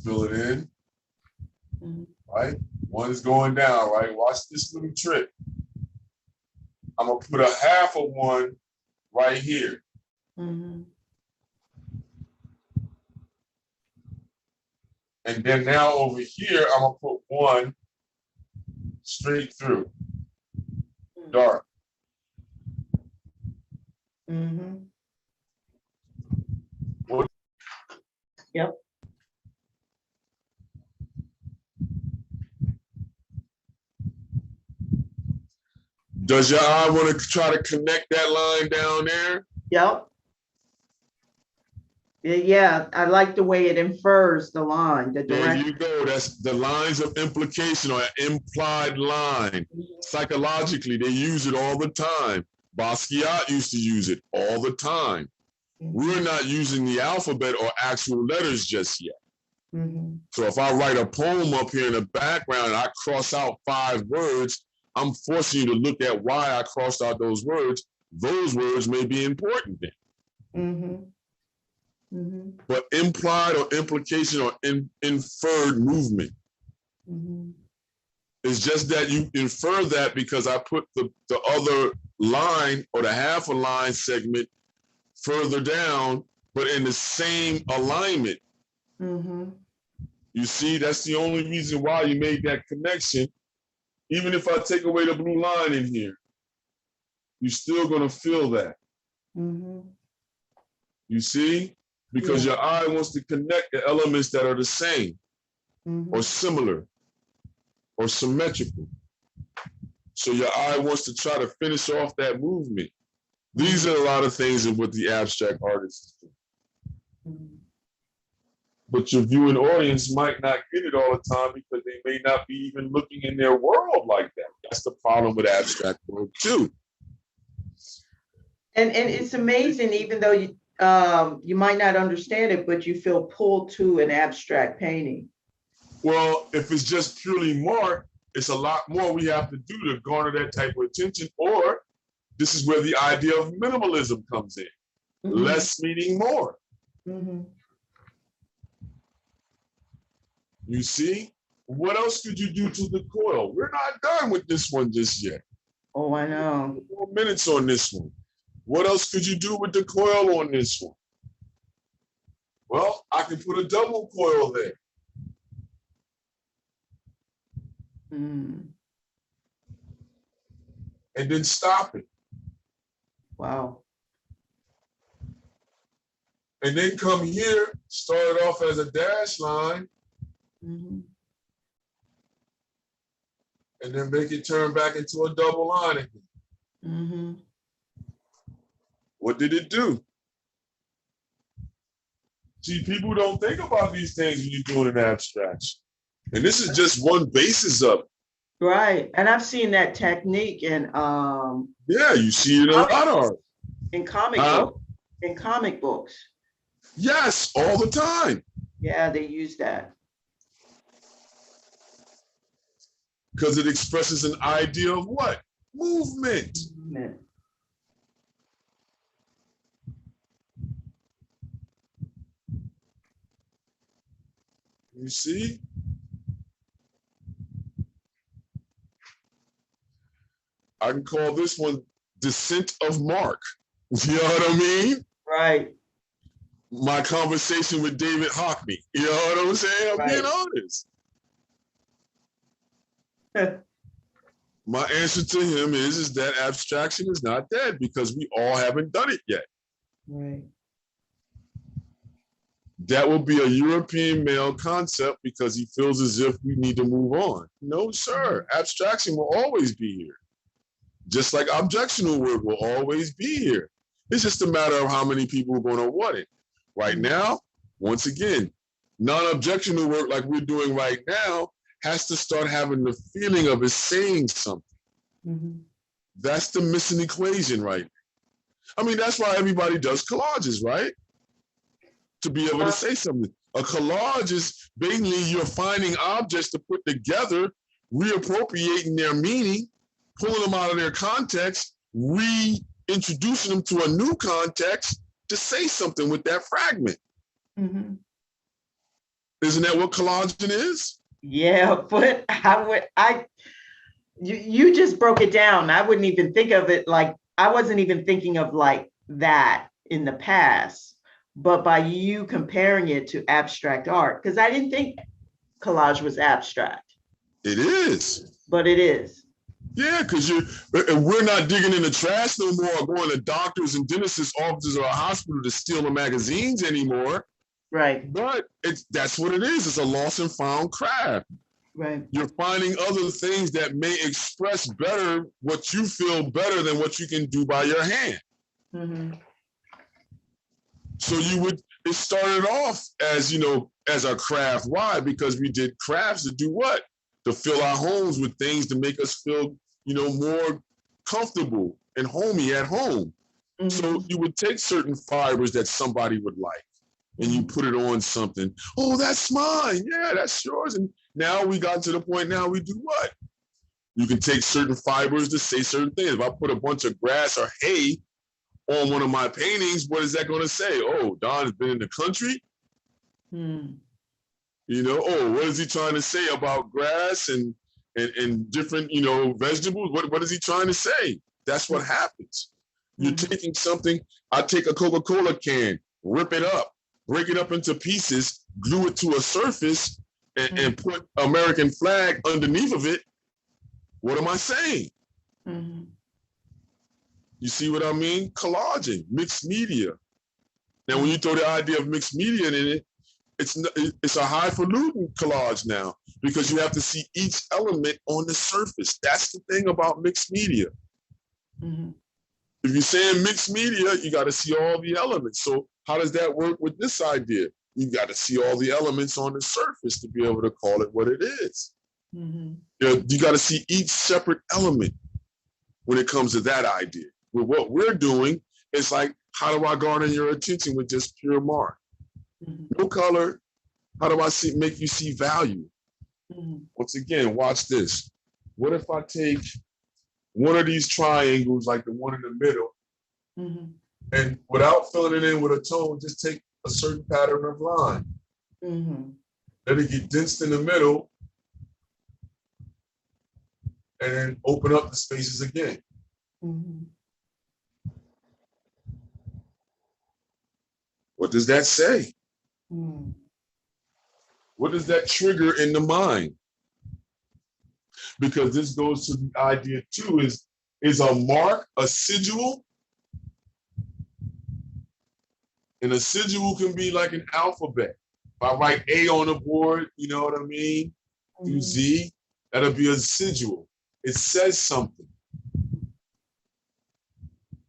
Fill it in, Mm-hmm. right? One is going down, right? Watch this little trick. I'm gonna put a half of one right here. Mm-hmm. And then now over here, I'm gonna put one straight through, dark. Mm-hmm. What? Yep. Does your eye want to try to connect that line down there? Yep. Yeah, I like the way it infers the line, the There direct. you go. That's the lines of implication or implied line. Psychologically, they use it all the time. Basquiat used to use it all the time. We're not using the alphabet or actual letters just yet. Mm-hmm. So if I write a poem up here in the background and I cross out 5 words, I'm forcing you to look at why I crossed out those words. Those words may be important then. Mm-hmm. Mm-hmm. But implied or implication or inferred movement. Mm-hmm. It's just that you infer that because I put the other line or the half a line segment further down, but in the same alignment. Mm-hmm. You see, that's the only reason why you made that connection. Even if I take away the blue line in here, you're still gonna feel that. Mm-hmm. You see? Because your eye wants to connect the elements that are the same or similar or symmetrical. So your eye wants to try to finish off that movement. These are a lot of things in what the abstract artists do. But your viewing audience might not get it all the time because they may not be even looking in their world like that. that's the problem with abstract work too. And it's amazing, even though you might not understand it, but you feel pulled to an abstract painting. Well, if it's just purely mark, it's a lot more we have to do to garner that type of attention. Or this is where the idea of minimalism comes in. Mm-hmm. Less meaning more. Mm-hmm. You see? What else could you do to the coil? We're not done with this one just yet. Oh, I know. 4 minutes on this one. What else could you do with the coil on this one? Well, I can put a double coil there. Mm. And then stop it. Wow. And then come here, start it off as a dash line. Mm-hmm. And then make it turn back into a double line again. Mm-hmm. What did it do? See, people don't think about these things when you're doing an abstraction. And this is just one basis of it. Right. And I've seen that technique in yeah, you see it in a lot of art. In comic books. Yes, all the time. Yeah, they use that. Because it expresses an idea of what? Movement. Movement. You see? I can call this one Descent of Mark. You know what I mean? Right. My conversation with David Hockney. You know what I'm saying? I'm being honest. My answer to him is that abstraction is not dead because we all haven't done it yet. Right. That will be a European male concept because he feels as if we need to move on. No, sir. Abstraction will always be here. Just like objectional work will always be here. It's just a matter of how many people are going to want it. Right now, once again, non-objectional work like we're doing right now has to start having the feeling of it saying something. Mm-hmm. That's the missing equation, right? I mean, that's why everybody does collages, right? To be able to say something. A collage is basically you're finding objects to put together, reappropriating their meaning, pulling them out of their context, reintroducing them to a new context to say something with that fragment. Mm-hmm. Isn't that what collaging is? Yeah, but you just broke it down. I wouldn't even think of it like, I wasn't even thinking of like that in the past, but by you comparing it to abstract art, because I didn't think collage was abstract. It is. But it is. Yeah, because we're not digging in the trash no more, or going to doctors and dentists' offices or a hospital to steal the magazines anymore. Right. But that's what it is. It's a lost and found craft. Right. You're finding other things that may express better what you feel better than what you can do by your hand. Mm-hmm. So it started off as, as a craft. Why? Because we did crafts to do what? To fill our homes with things to make us feel, more comfortable and homey at home. Mm-hmm. So you would take certain fibers that somebody would like and you put it on something. Oh, that's mine. Yeah, that's yours. And now we got to the point now we do what? You can take certain fibers to say certain things. If I put a bunch of grass or hay on one of my paintings, what is that going to say? Oh, Don's been in the country? What is he trying to say about grass and different, vegetables? What is he trying to say? That's what happens. You're taking something, I take a Coca-Cola can, rip it up, break it up into pieces, glue it to a surface, and put American flag underneath of it. What am I saying? Mm-hmm. You see what I mean? Collaging, mixed media. Now, when you throw the idea of mixed media in it, it's a highfalutin collage now because you have to see each element on the surface. That's the thing about mixed media. Mm-hmm. If you're saying mixed media, you got to see all the elements. So how does that work with this idea? You got to see all the elements on the surface to be able to call it what it is. Mhm. You got to see each separate element when it comes to that idea. With what we're doing, it's like, how do I garner your attention with just pure mark? Mhm. No color. How do I make you see value? Mhm. Once again, watch this. What if I take one of these triangles, like the one in the middle, Mhm. and without filling it in with a tone, just take a certain pattern of line. Mhm. Let it get dense in the middle, and then open up the spaces again. Mhm. What does that say? Mhm. What does that trigger in the mind? Because this goes to the idea too, is a mark a sigil? And a sigil can be like an alphabet. If I write A on the board, you know what I mean? Through Mhm. Z, that'll be a sigil. It says something.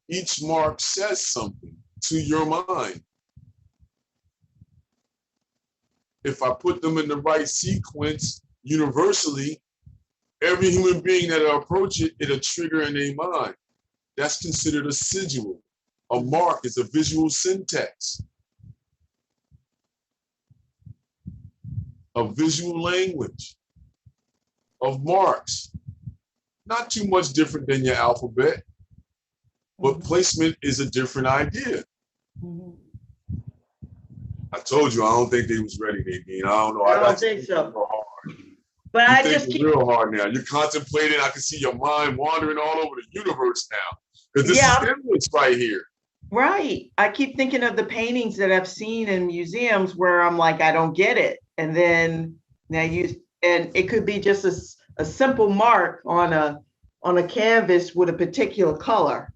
Each mark says something to your mind. If I put them in the right sequence, universally, every human being that'll approach it, it'll trigger in their mind. That's considered a sigil. A mark is a visual syntax, a visual language of marks. Not too much different than your alphabet, but placement is a different idea. Mhm. I told you, I don't think they was ready, Nadine. I don't know. I I don't got you think thinking so. real hard. But You I just thinking keep, real hard now. You're contemplating. I can see your mind wandering all over the universe now. Because this is yeah, endless right here. right. I keep thinking of the paintings that I've seen in museums where I'm like, I don't get it. And then now and it could be just a simple mark on a canvas with a particular color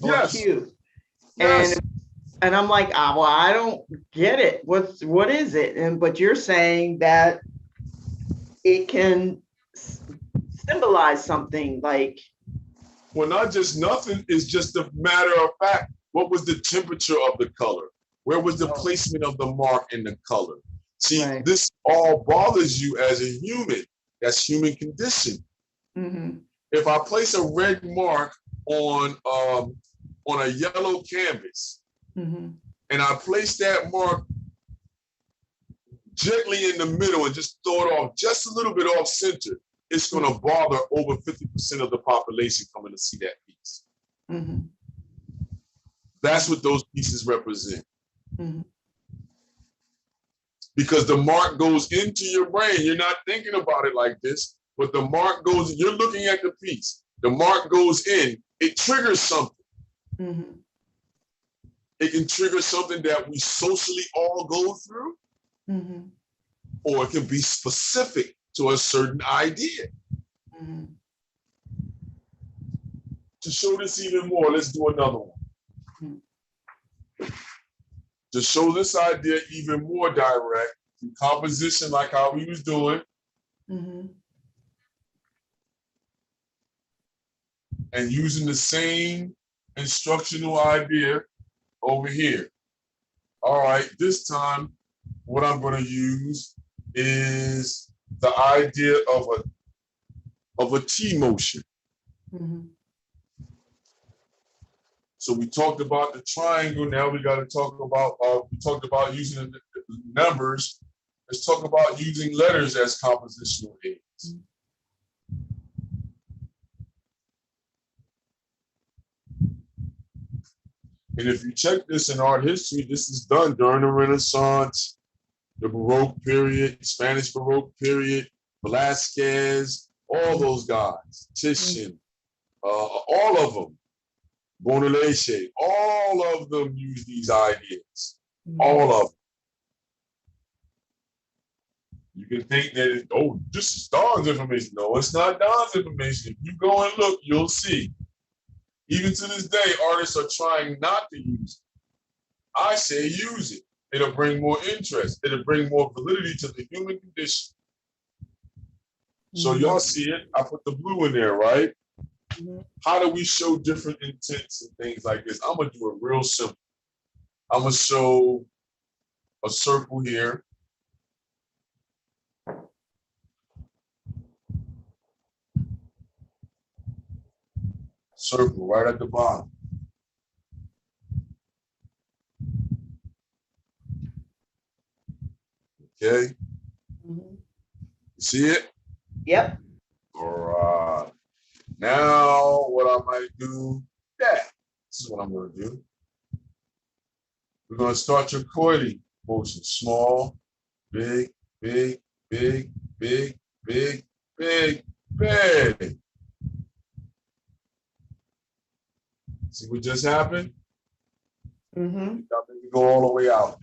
or Yes, hue. And yes. and I'm like, well, I don't get it. What is it? And but you're saying that it can symbolize something like, Well, not just nothing, it's just a matter of fact. What was the temperature of the color? Where was the oh, placement of the mark in the color? See, right. this all bothers you as a human. That's human condition. Mm-hmm. If I place a red mark on a yellow canvas, Mm-hmm. and I place that mark gently in the middle and just throw it off just a little bit off center, it's going to bother over 50% of the population coming to see that piece. Mm-hmm. That's what those pieces represent. Mm-hmm. Because the mark goes into your brain. You're not thinking about it like this, but the mark goes, you're looking at the piece. The mark goes in, it triggers something. Mm-hmm. It can trigger something that we socially all go through, Mm-hmm. or it can be specific to a certain idea. Mm-hmm. To show this even more, let's do another one. Mm-hmm. To show this idea even more direct, through composition like how we was doing, Mm-hmm. and using the same instructional idea over here. All right, this time, what I'm going to use is the idea of a T motion. Mm-hmm. So we talked about the triangle. Now we got to talk about, we talked about using the numbers. Let's talk about using letters as compositional aids. And if you check this in art history, this is done during the Renaissance, the Baroque period, Spanish Baroque period, Velázquez, all those guys, Titian, all of them, Bonaleche, all of them use these ideas, all of them. You can think that, oh, this is Don's information. No, it's not Don's information. If you go and look, you'll see. Even to this day, artists are trying not to use it. I say use it. It'll bring more interest. It'll bring more validity to the human condition. So y'all see it. I put the blue in there, right? How do we show different intents and things like this? I'm going to do it real simple. I'm going to show a circle here. circle right at the bottom. Okay, Mhm. see it? Yep. All right. Now, what I might do, this is what I'm going to do. We're going to start your coiling motion. Small, big, big, big, big, big, big, big. See what just happened? Mm-hmm. Go all the way out.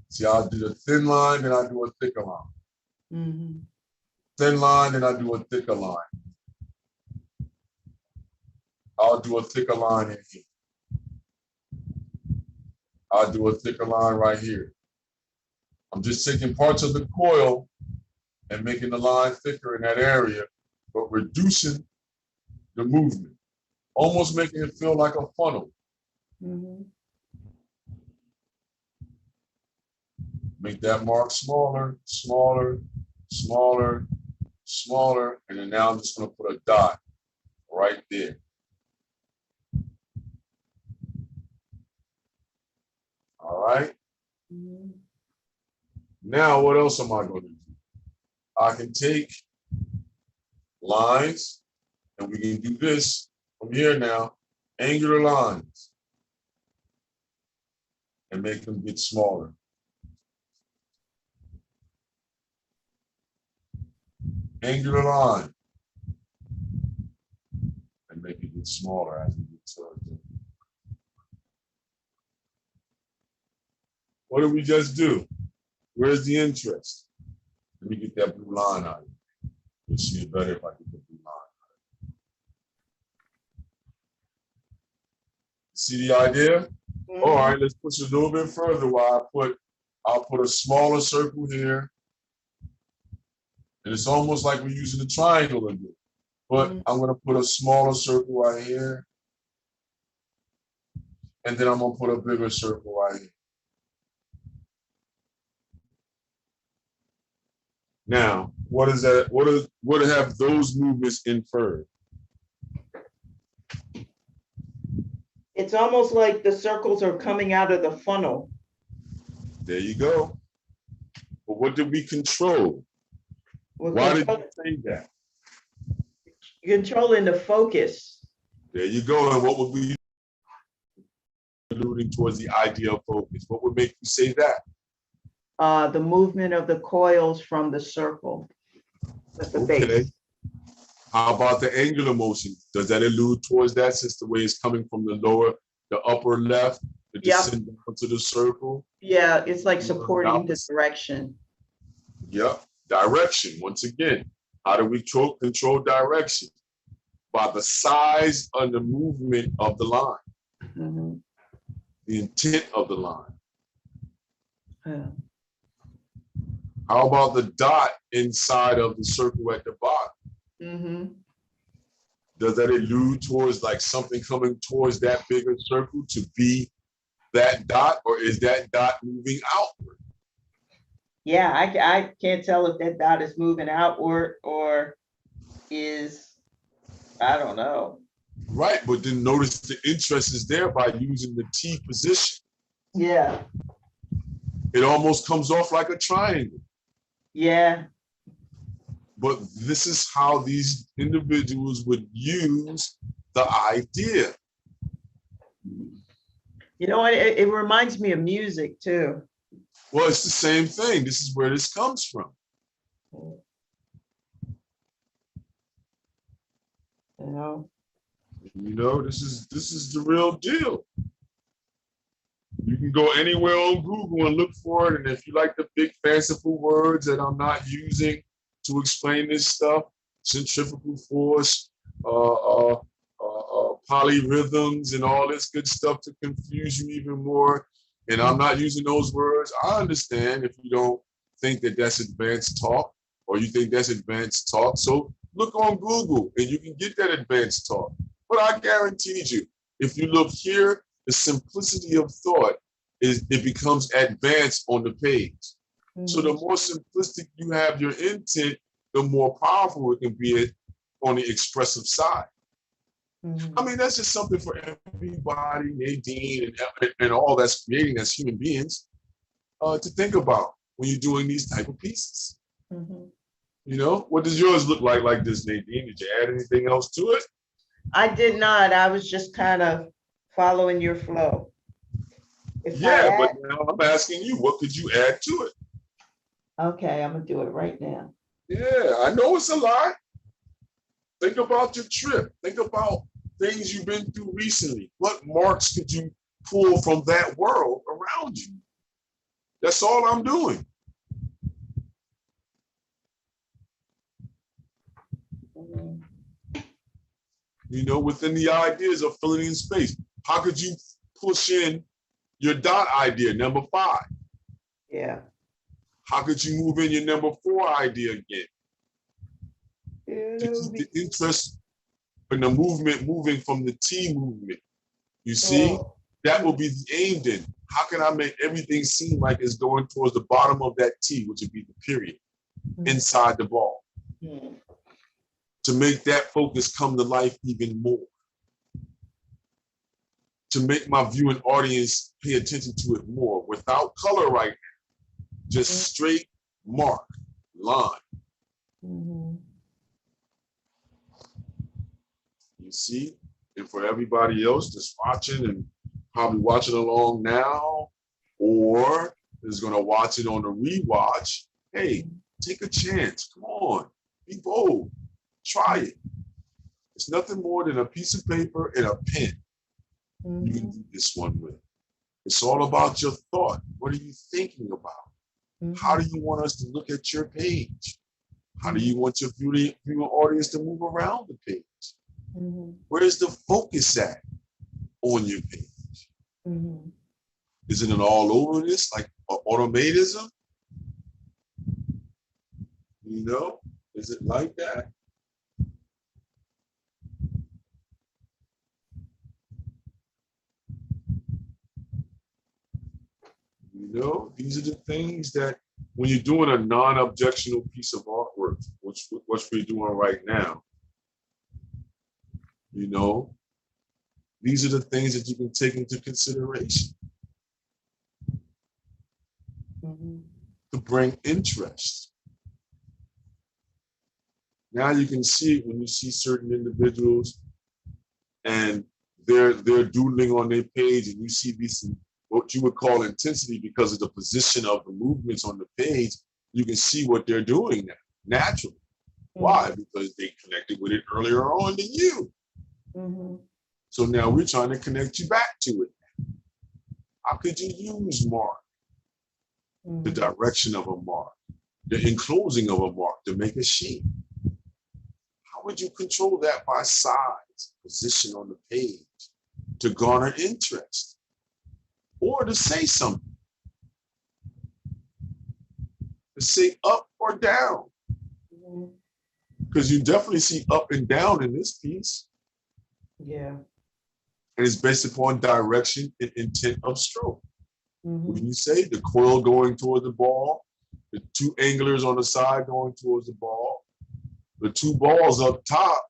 See, I'll do the thin line, then I do a thicker line. Mm-hmm. Thin line, then I do a thicker line. I'll do a thicker line in here. I'll do a thicker line right here. I'm just taking parts of the coil and making the line thicker in that area, but reducing the movement, almost making it feel like a funnel. Mm-hmm. Make that mark smaller, smaller, smaller, smaller, and then now I'm just going to put a dot right there. All right. Mm-hmm. Now, what else am I going to do? I can take lines, and we can do this from here now, angular lines, and make them get smaller. Angular line, and make it get smaller as we get towards it. What did we just do? Where's the interest? Let me get that blue line out of it. You'll see it better if I get the blue line. See the idea? Mm-hmm. All right, let's push it a little bit further while I'll put a smaller circle here. And it's almost like we're using a triangle again. But I'm going to put a smaller circle right here. And then I'm going to put a bigger circle right here. Now, what is that? What have those movements inferred? It's almost like the circles are coming out of the funnel. There you go. But what did we control? Why did you say that? Controlling the focus. There you go. And what would we alluding towards the idea of focus? What would make you say that? The movement of the coils from the circle at the base. How about the angular motion? Does that allude towards that, since the way it's coming from the upper left, to descend down to the circle? Yeah, it's like supporting the direction. Yep, direction. Once again, how do we control direction? By the size and the movement of the line, Mm-hmm. the intent of the line. Yeah. How about the dot inside of the circle at the bottom? Mm-hmm. Does that allude towards like something coming towards that bigger circle to be that dot, or is that dot moving outward? Yeah, I can't tell if that dot is moving outward or is, I don't know. Right, but then notice the interest is there by using the T position. Yeah. It almost comes off like a triangle. Yeah. But this is how these individuals would use the idea. You know what? It reminds me of music too. Well, it's the same thing. This is where this comes from. You know, this is the real deal. You can go anywhere on Google and look for it. And if you like the big fanciful words that I'm not using to explain this stuff, centrifugal force, polyrhythms, and all this good stuff to confuse you even more. And I'm not using those words. I understand if you don't think that that's advanced talk, or you think that's advanced talk. So look on Google and you can get that advanced talk. But I guarantee you, if you look here, the simplicity of thought it becomes advanced on the page. Mm-hmm. So the more simplistic you have your intent, the more powerful it can be on the expressive side. Mhm. I mean, that's just something for everybody, Nadine, and all that's creating as human beings to think about when you're doing these type of pieces. Mhm. You know, what does yours look like this, Nadine? Did you add anything else to it? I did not. I was just kind of following your flow. If I Yeah, but add, now I'm asking you, what could you add to it? okay, I'm gonna do it right now. Yeah, I know it's a lot. Think about your trip. Think about things you've been through recently. What marks could you pull from that world around you? That's all I'm doing. Mhm. You know, within the ideas of filling in space, how could you push in your dot idea, number 5? Yeah. How could you move in your number 4 idea again to It'll keep the be interest in the movement moving from the T movement? You see, oh. that will be the aim then. How can I make everything seem like it's going towards the bottom of that T, which would be the period, inside the ball, Mhm. to make that focus come to life even more, to make my viewing audience pay attention to it more without color right now, just straight mark, line. Mhm. You see? And for everybody else that's watching and probably watching along now, or is going to watch it on the rewatch, hey, take a chance. Come on, be bold, try it. It's nothing more than a piece of paper and a pen you can do this one with. It's all about your thought. What are you thinking about? How do you want us to look at your page? How do you want your viewing audience to move around the page? Where's the focus at on your page? Is it an all over this, like automatism? You know, is it like that? You know, these are the things that when you're doing a non-objectional piece of artwork, which we're doing right now, you know, these are the things that you can take into consideration to bring interest. Now you can see it when you see certain individuals and they're doodling on their page, and you see these what you would call intensity because of the position of the movements on the page. You can see what they're doing now naturally. Why? Because they connected with it earlier on than you. So now we're trying to connect you back to it. How could you use mark, the direction of a mark, the enclosing of a mark to make a shape? How would you control that by size, position on the page to garner interest or to say something, to say up or down? Because you definitely see up and down in this piece. Yeah. And it's based upon direction and intent of stroke. When you say the coil going toward the ball, the 2 anglers on the side going towards the ball, the 2 balls up top,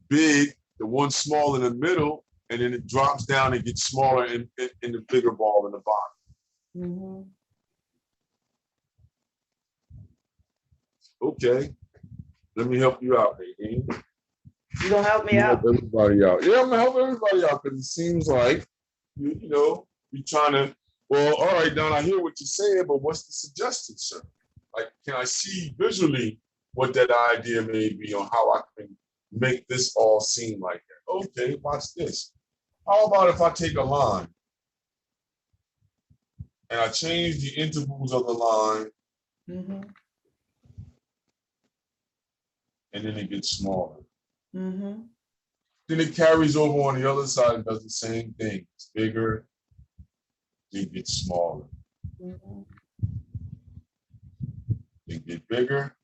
big, the one small in the middle, and then it drops down and gets smaller in the bigger ball in the bottom. Okay, let me help you out, Nadine. You gonna help me out? Help everybody out. Yeah, I'm gonna help everybody out because it seems like you know you're trying to. Well, all right, Don, I hear what you're saying, but what's the suggestion, sir? Like, can I see visually what that idea may be on how I can make this all seem like that? Okay, watch this. How about if I take a line and I change the intervals of the line and then it gets smaller. Then it carries over on the other side and does the same thing. It's bigger, it gets smaller. It get bigger.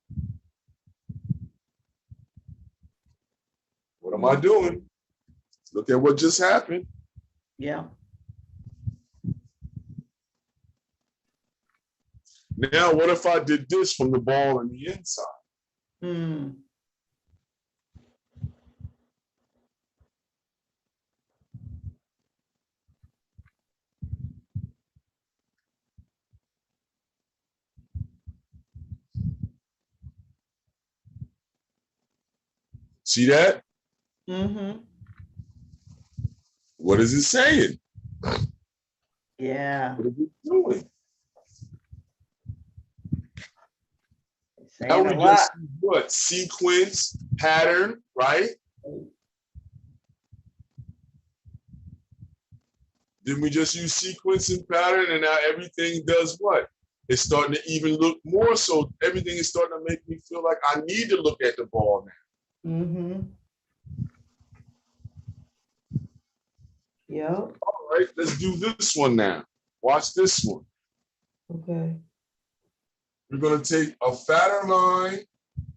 What am I doing? Look at what just happened. Yeah. Now, what if I did this from the ball on the inside? Mm. See that? Mm-hmm. What is it saying? Yeah. What is it doing? Now Saying a we lot. just see what? Sequence, pattern, right? Then we just use sequence and pattern, and now everything does what? It's starting to even look more so. Everything is starting to make me feel like I need to look at the ball now. Mm-hmm. Yep. All right, let's do this one now. Watch this one. Okay. We're going to take a fatter line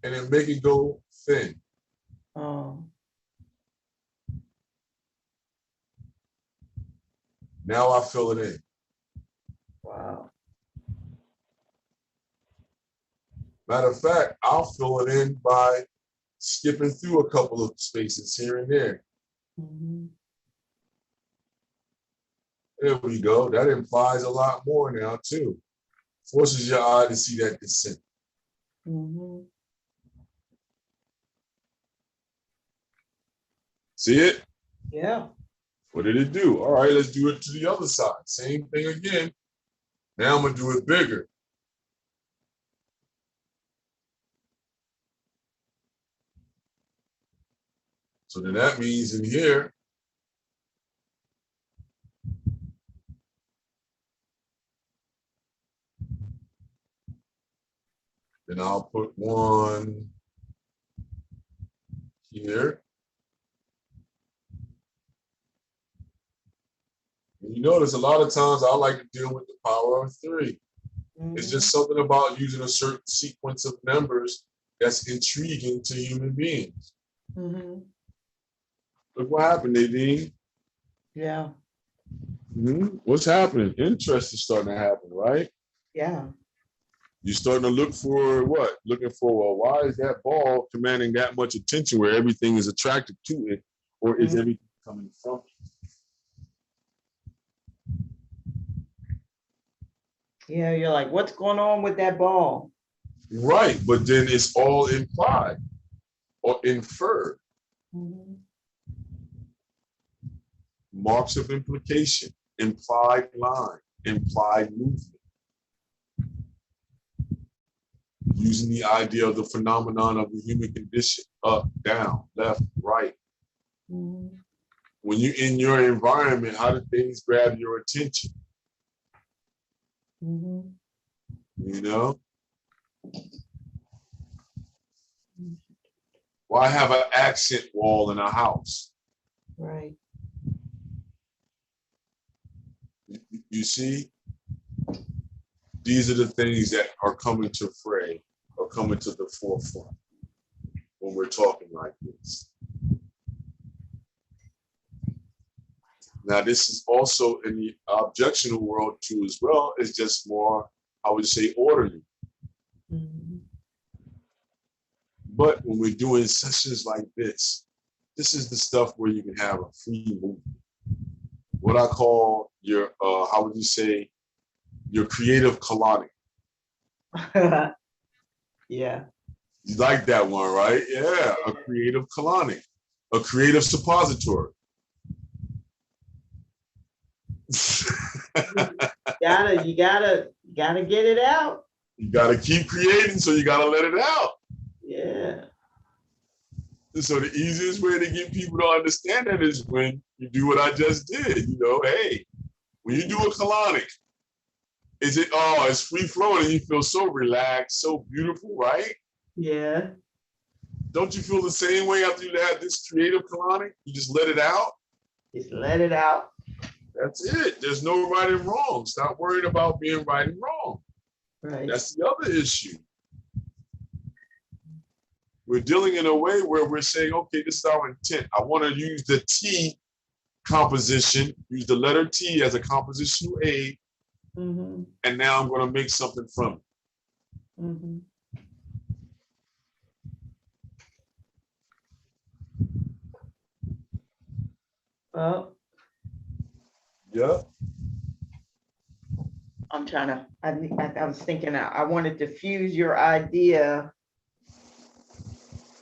and then make it go thin. Oh. Now I fill it in. Wow. Matter of fact, I'll fill it in by skipping through a couple of spaces here and there. Mm-hmm. There we go. That implies a lot more now too. Forces your eye to see that descent. Mm-hmm. See it? Yeah. What did it do? All right, let's do it to the other side. Same thing again. Now I'm gonna do it bigger. So then that means in here, then I'll put one here. And you notice a lot of times I like to deal with the power of 3. Mm-hmm. It's just something about using a certain sequence of numbers that's intriguing to human beings. Mm-hmm. Look what happened, Nadine. Yeah. What's happening? Interest is starting to happen, right? Yeah. You're starting to look for what? Looking for, well, why is that ball commanding that much attention where everything is attracted to it, or is everything coming from it? Yeah. You're like, what's going on with that ball? Right, but then it's all implied or inferred. Mm-hmm. Marks of implication, implied line, implied movement. Using the idea of the phenomenon of the human condition, up, down, left, right. Mm-hmm. When you're in your environment, how do things grab your attention? Mm-hmm. You know? Why have an accent wall in a house? Right. You see? These are the things that are coming to fray or coming to the forefront when we're talking like this. Now, this is also in the objectional world too, as well. It's just more, I would say, orderly. Mm-hmm. But when we're doing sessions like this is the stuff where you can have a free movement. What I call your, how would you say, your creative colonic. Yeah. You like that one, right? Yeah, a creative colonic, a creative suppository. You gotta get it out. You gotta keep creating, so you gotta let it out. Yeah. So the easiest way to get people to understand that is when you do what I just did. You know, hey, when you do a colonic, it's free flowing and you feel so relaxed, so beautiful, right? Yeah. Don't you feel the same way after you had this creative colonic? You just let it out. Just let it out. That's it. There's no right and wrong. Stop worrying about being right and wrong. Right. That's the other issue. We're dealing in a way where we're saying, okay, this is our intent. I want to use the T composition, use the letter T as a compositional aid, Mm-hmm. and now I'm going to make something from it. Mm-hmm. Oh, Yeah. I'm trying to, I was thinking, I wanted to fuse your idea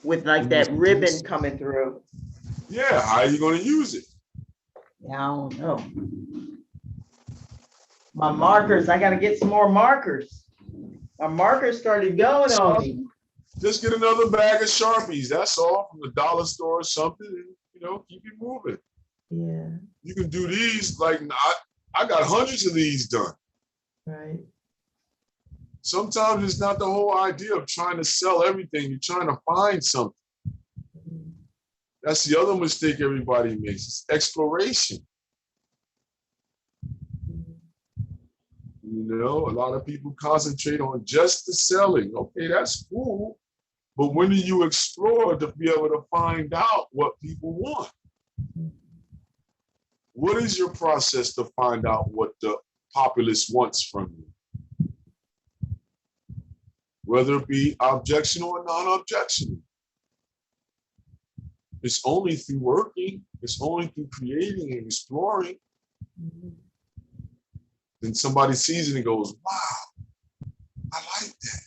with like that ribbon coming through. Yeah, how are you going to use it? Yeah, I don't know. My markers, I got to get some more markers. My markers started going on me. Just get another bag of Sharpies. That's all, from the dollar store or something. And, you know, keep it moving. Yeah, You can do these like I got hundreds of these done. right. Sometimes it's not the whole idea of trying to sell everything. You're trying to find something. That's the other mistake everybody makes. It's exploration. You know, a lot of people concentrate on just the selling. Okay, that's cool. But when do you explore to be able to find out what people want? What is your process to find out what the populace wants from you? Whether it be objectional or non-objectional. It's only through working, it's only through creating and exploring. Then somebody sees it and goes, wow, I like that.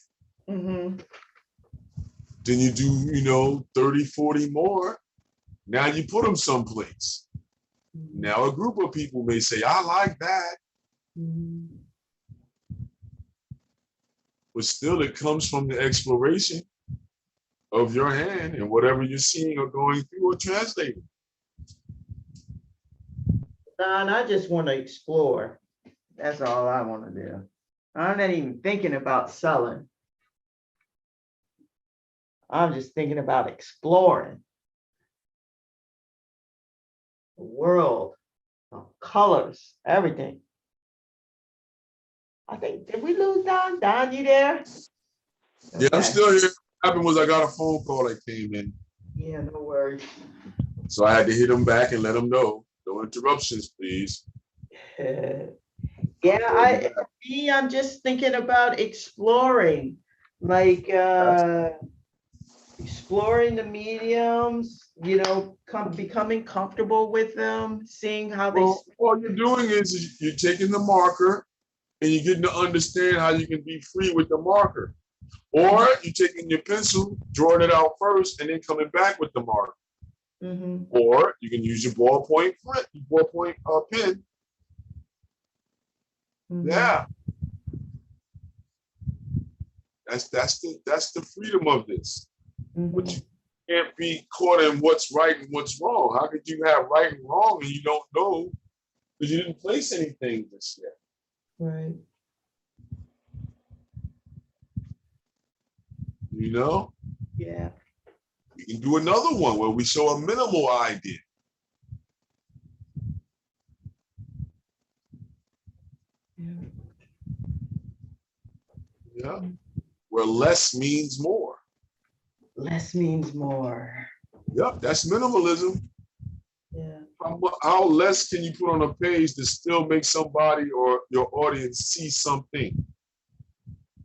Mm-hmm. Then you do, you know, 30, 40 more. Now you put them someplace. Now a group of people may say, I like that. But still it comes from the exploration of your hand and whatever you're seeing or going through or translating. Don, I just want to explore. That's all I want to do. I'm not even thinking about selling. I'm just thinking about exploring the world, colors, everything. I think, did we lose Don? Don, you there? Yeah, I'm Okay. still here. What happened was I got a phone call that came in. Yeah, no worries. So I had to hit him back and let him know. No interruptions, please. Yeah, I'm just thinking about exploring, like exploring the mediums, you know, becoming comfortable with them, seeing how they. Well, all you're doing is you're taking the marker and you're getting to understand how you can be free with the marker. Or you're taking your pencil, drawing it out first, and then coming back with the marker. Mm-hmm. Or you can use your ballpoint pen. Mm-hmm. Yeah. That's the freedom of this. Mm-hmm. But you can't be caught in what's right and what's wrong. How could you have right and wrong and you don't know because you didn't place anything just yet? Right. You know? Yeah. We can do another one where we show a minimal idea. Yeah. Yeah. Where less means more. Less means more. Yep, that's minimalism. Yeah. How less can you put on a page to still make somebody or your audience see something?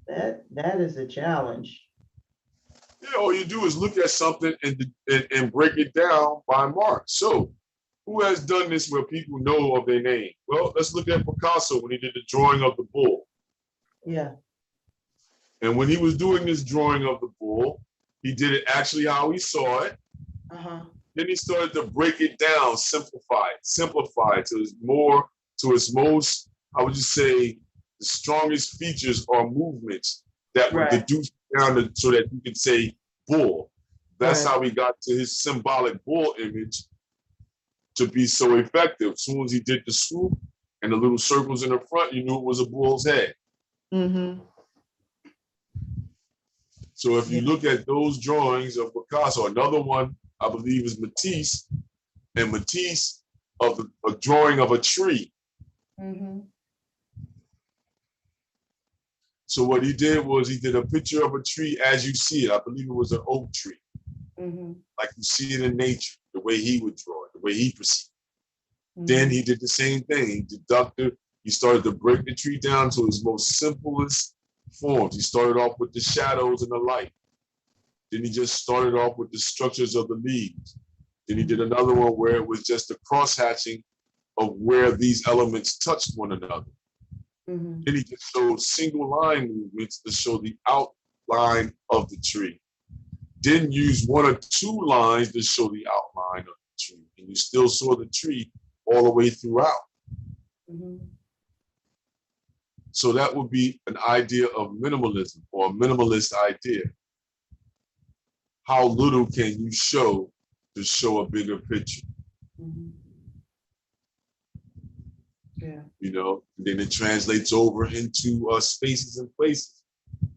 That is a challenge. Yeah, all you do is look at something and break it down by mark. So who has done this where people know of their name? Well, let's look at Picasso when he did the drawing of the bull. Yeah. And when he was doing this drawing of the bull, he did it actually how he saw it. Uh-huh. Then he started to break it down, simplify it to its most, I would just say, the strongest features or movements that would deduce down so that you could say bull. That's how he got to his symbolic bull image to be so effective. As soon as he did the swoop and the little circles in the front, you knew it was a bull's head. Mm-hmm. So if you look at those drawings of Picasso, another one I believe is Matisse, and Matisse of a drawing of a tree. Mm-hmm. So what he did was he did a picture of a tree as you see it. I believe it was an oak tree, like you see it in nature, the way he would draw it, the way he perceived it. Then he did the same thing. He started to break the tree down to its most simplest forms. He started off with the shadows and the light. Then he just started off with the structures of the leaves. Then he did another one where it was just the cross-hatching of where these elements touched one another. Mm-hmm. Then he just showed single line movements to show the outline of the tree. Didn't use one or two lines to show the outline of the tree. And you still saw the tree all the way throughout. Mm-hmm. So that would be an idea of minimalism, or a minimalist idea. How little can you show to show a bigger picture? Mm-hmm. Yeah. You know, then it translates over into spaces and places.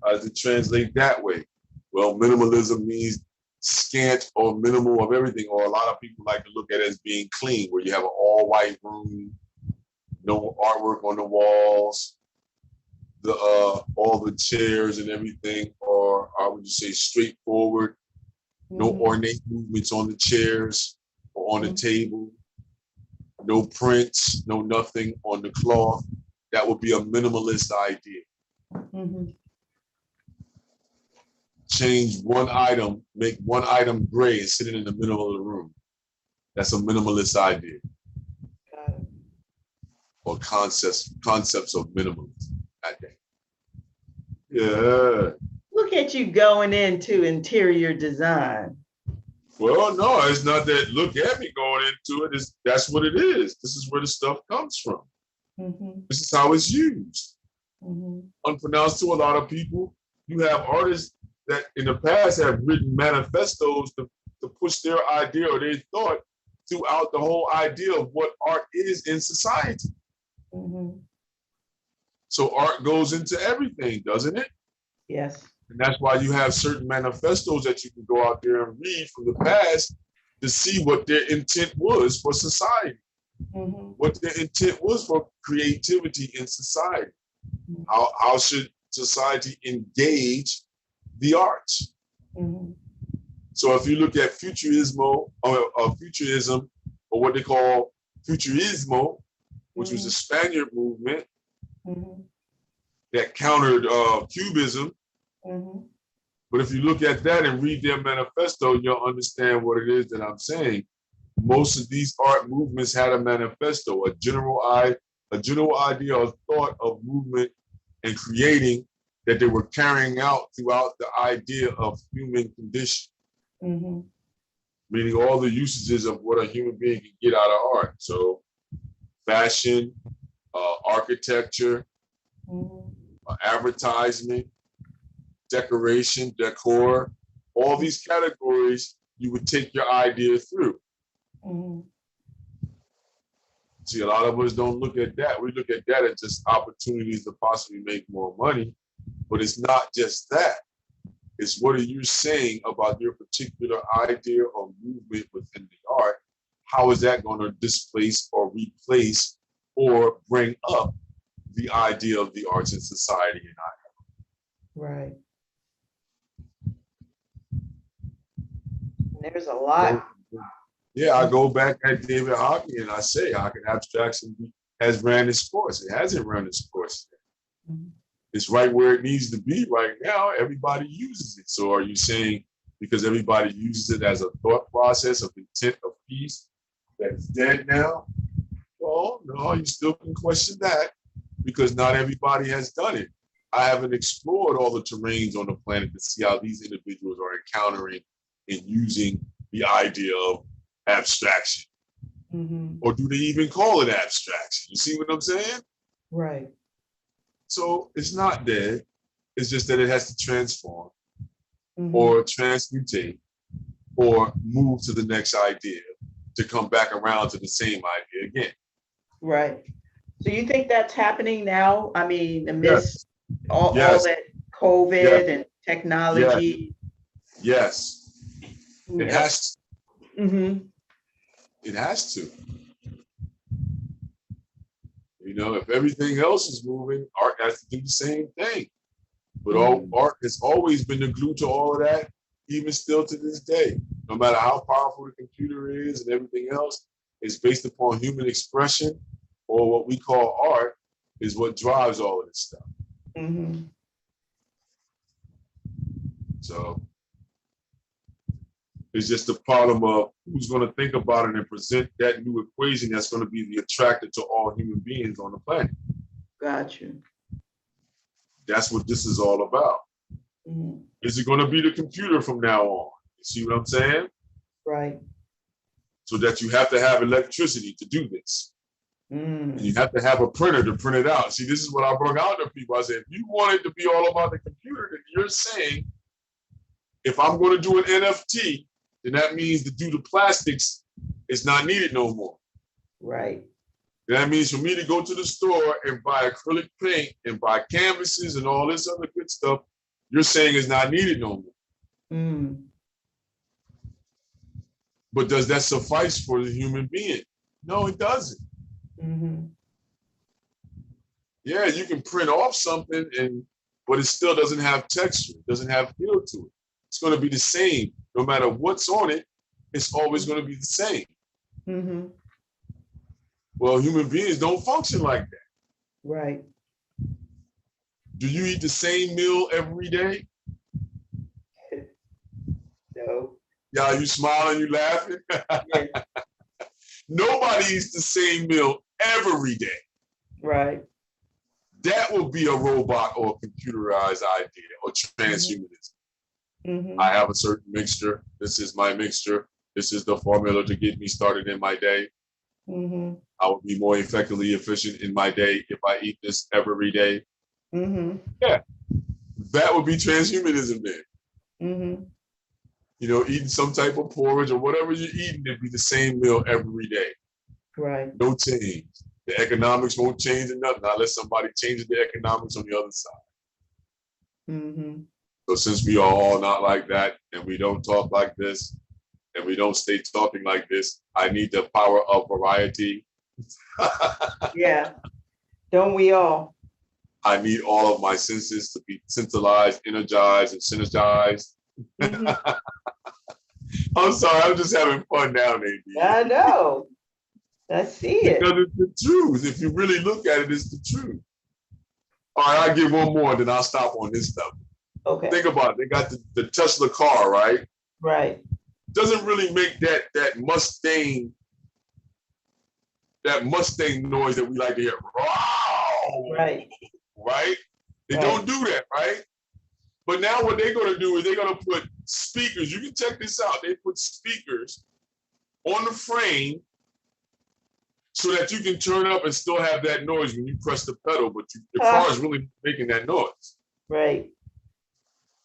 How does it translate that way? Well, minimalism means scant or minimal of everything, or a lot of people like to look at it as being clean, where you have an all-white room, no artwork on the walls, all the chairs and everything, or I would just say straightforward, no ornate movements on the chairs or on the table, no prints, no nothing on the cloth. That would be a minimalist idea. Mm-hmm. Change one item, make one item gray and sit it in the middle of the room. That's a minimalist idea. Got it. Or concepts of minimalism, I think. Yeah. Look at you going into interior design. Well, no, it's not that look at me going into it. That's what it is. This is where the stuff comes from. Mm-hmm. This is how it's used. Mm-hmm. Unpronounced to a lot of people. You have artists that in the past have written manifestos to push their idea or their thought throughout the whole idea of what art is in society. Mm-hmm. So art goes into everything, doesn't it? Yes. And that's why you have certain manifestos that you can go out there and read from the past to see what their intent was for society, what their intent was for creativity in society. How should society engage the arts? So if you look at futurism, or what they call futurismo, which was the Spaniard movement that countered Cubism. But if you look at that and read their manifesto, you'll understand what it is that I'm saying. Most of these art movements had a manifesto, a general idea or thought of movement and creating that they were carrying out throughout the idea of human condition. Meaning all the usages of what a human being can get out of art. So fashion, architecture, advertisement, decoration, decor, all these categories you would take your idea through. See, a lot of us don't look at that. We look at that as just opportunities to possibly make more money, but it's not just that. It's what are you saying about your particular idea or movement within the art? How is that going to displace or replace or bring up the idea of the arts in society and art? Right. There's a lot. Yeah, I go back at David Hockey and I say, how can abstraction has ran its course? It hasn't run its course yet. It's right where it needs to be right now. Everybody uses it. So are you saying because everybody uses it as a thought process of intent of peace that it's dead now? Well, no, you still can question that because not everybody has done it. I haven't explored all the terrains on the planet to see how these individuals are encountering and using the idea of abstraction. Or do they even call it abstraction? You see what I'm saying? Right. So it's not dead. It's just that it has to transform or transmutate or move to the next idea to come back around to the same idea again. Right. So you think that's happening now? I mean, amidst all that COVID and technology? Yes. It has to. It has to. You know, if everything else is moving, art has to do the same thing. But art has always been the glue to all of that, even still to this day. No matter how powerful the computer is and everything else, it's based upon human expression, or what we call art is what drives all of this stuff. So It's just a problem of who's going to think about it and present that new equation that's going to be the attractor to all human beings on the planet. Got you. That's what this is all about. Mm-hmm. Is it going to be the computer from now on? You see what I'm saying? Right. So that you have to have electricity to do this. And you have to have a printer to print it out. See, this is what I brought out to people. I said, if you want it to be all about the computer, then you're saying, if I'm going to do an NFT, then that means to do the plastics is not needed no more. Right. That means for me to go to the store and buy acrylic paint and buy canvases and all this other good stuff, you're saying is not needed no more. But does that suffice for the human being? No, it doesn't. Yeah, you can print off something, but it still doesn't have texture, doesn't have feel to it. It's going to be the same. No matter what's on it, it's always going to be the same. Well, human beings don't function like that. Right. Do you eat the same meal every day? No. Yeah, you smiling, you laughing? Yes. Nobody eats the same meal every day. Right. That will be a robot or a computerized idea or transhumanism. I have a certain mixture. This is my mixture. This is the formula to get me started in my day. I will be more effectively efficient in my day if I eat this every day. Yeah, that would be transhumanism then. You know, eating some type of porridge or whatever you're eating, it'd be the same meal every day. Right. No change. The economics won't change or nothing unless somebody changes the economics on the other side. So since we are all not like that, and we don't talk like this, and we don't stay talking like this, I need the power of variety. Yeah. Don't we all? I need all of my senses to be centralized, energized, and synergized. I'm sorry, I'm just having fun now, Nadine. I know. I see it. Because it's the truth. If you really look at it, it's the truth. All right, I'll give one more, then I'll stop on this stuff. Okay. Think about it. They got the Tesla car, right? Right. Doesn't really make that Mustang noise that we like to hear. Right. Right? They don't do that, right? But now what they're going to do is they're going to put speakers. You can check this out. They put speakers on the frame so that you can turn up and still have that noise when you press the pedal, but the car is really making that noise. Right.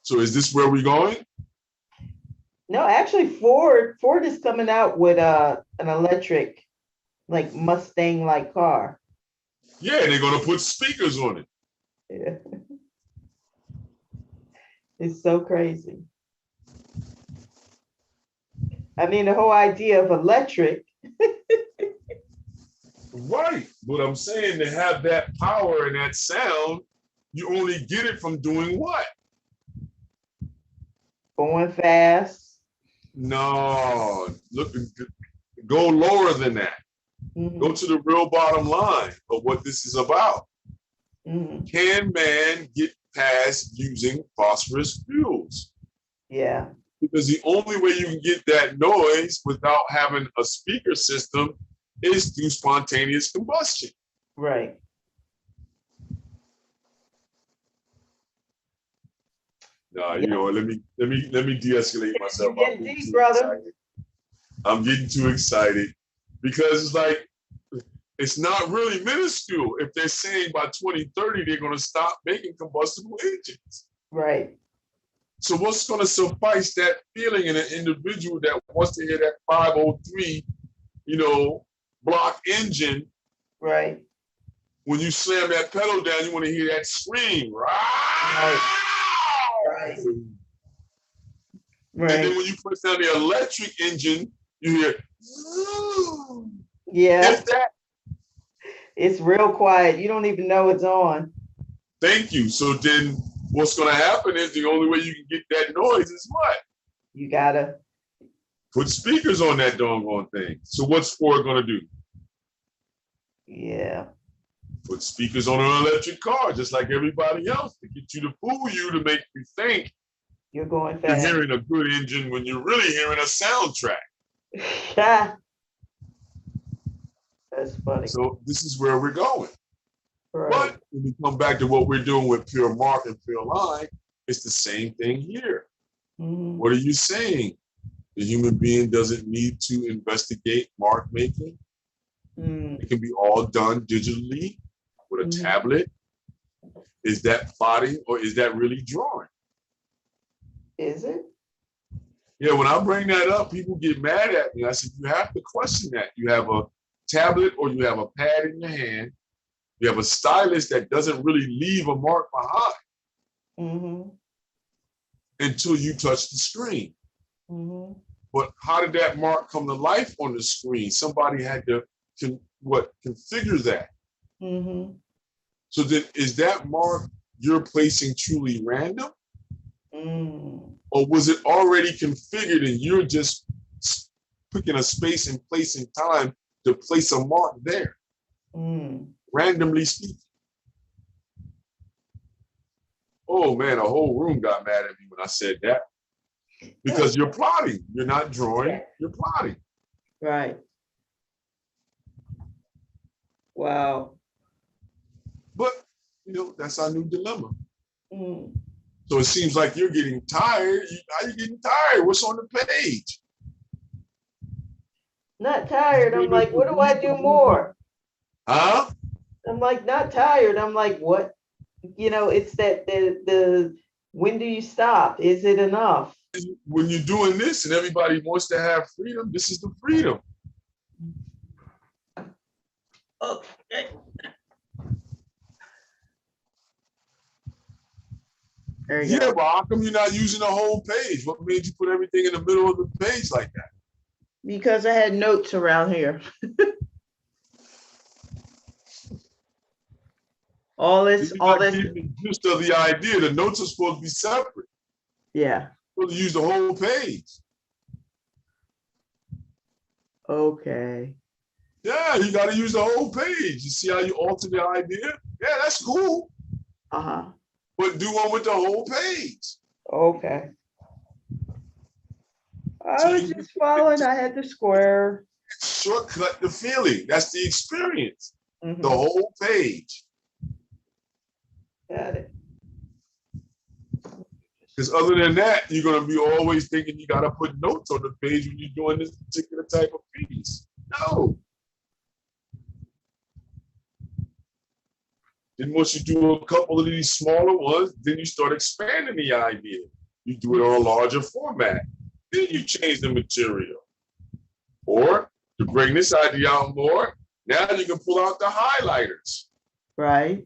So is this where we're going? No, actually Ford is coming out with an electric, like Mustang-like car. Yeah, they're going to put speakers on it. Yeah. It's so crazy. I mean, the whole idea of electric. Right. But I'm saying to have that power and that sound, you only get it from doing what? Going fast. No, look, go lower than that. Go to the real bottom line of what this is about. Can man get past using phosphorus fuels? Yeah. Because the only way you can get that noise without having a speaker system is through spontaneous combustion. Right. No, you know, let me de-escalate myself. You're getting deep, brother. I'm getting too excited because it's like it's not really minuscule if they're saying by 2030 they're going to stop making combustible engines. Right. So what's going to suffice that feeling in an individual that wants to hear that 503, you know, block engine? Right. When you slam that pedal down, you want to hear that scream. Right. Right. And then when you press down the electric engine, you hear. Yeah. If that. It's real quiet. You don't even know it's on. Thank you. So then what's going to happen is the only way you can get that noise is what? You got to put speakers on that doggone thing. So what's Ford going to do? Yeah. Put speakers on an electric car, just like everybody else, to get you to fool you, to make you think You're going You're fast. hearing a good engine when you're really hearing a soundtrack. Yeah. That's funny. So this is where we're going. Right. But when we come back to what we're doing with pure mark and pure line, it's the same thing here. Mm-hmm. What are you saying? The human being doesn't need to investigate mark making. It can be all done digitally with a tablet. Is that plotting or is that really drawing? Is it? Yeah, when I bring that up, people get mad at me. I said, you have to question that. You have a tablet or you have a pad in your hand. You have a stylus that doesn't really leave a mark behind until you touch the screen. But how did that mark come to life on the screen? Somebody had to configure that. So then is that mark you're placing truly random? Or was it already configured and you're just picking a space and place and time to place a mark there? Randomly speaking. Oh man, a whole room got mad at me when I said that. Because you're plotting. You're not drawing, you're plotting. Right. Wow. But, you know, that's our new dilemma. So it seems like you're getting tired. How are you getting tired? What's on the page? Not tired. I'm like, what do I do more? Huh? I'm like, not tired. I'm like, what? You know, it's that the when do you stop? Is it enough? When you're doing this and everybody wants to have freedom, this is the freedom. Okay. There you go. But how come you're not using the whole page? What made you put everything in the middle of the page like that? Because I had notes around here. all this. Just of the idea, the notes are supposed to be separate. Yeah. You're supposed to use the whole page. Okay. Yeah, you got to use the whole page. You see how you alter the idea? Yeah, that's cool. But do one with the whole page. Okay. I was just following. I had the square. Shortcut the feeling. That's the experience. The whole page. Got it. Because other than that, you're going to be always thinking you got to put notes on the page when you're doing this particular type of piece. No. Then once you do a couple of these smaller ones, then you start expanding the idea. You do it on a larger format. Then you change the material. Or to bring this idea out more, now you can pull out the highlighters. Right.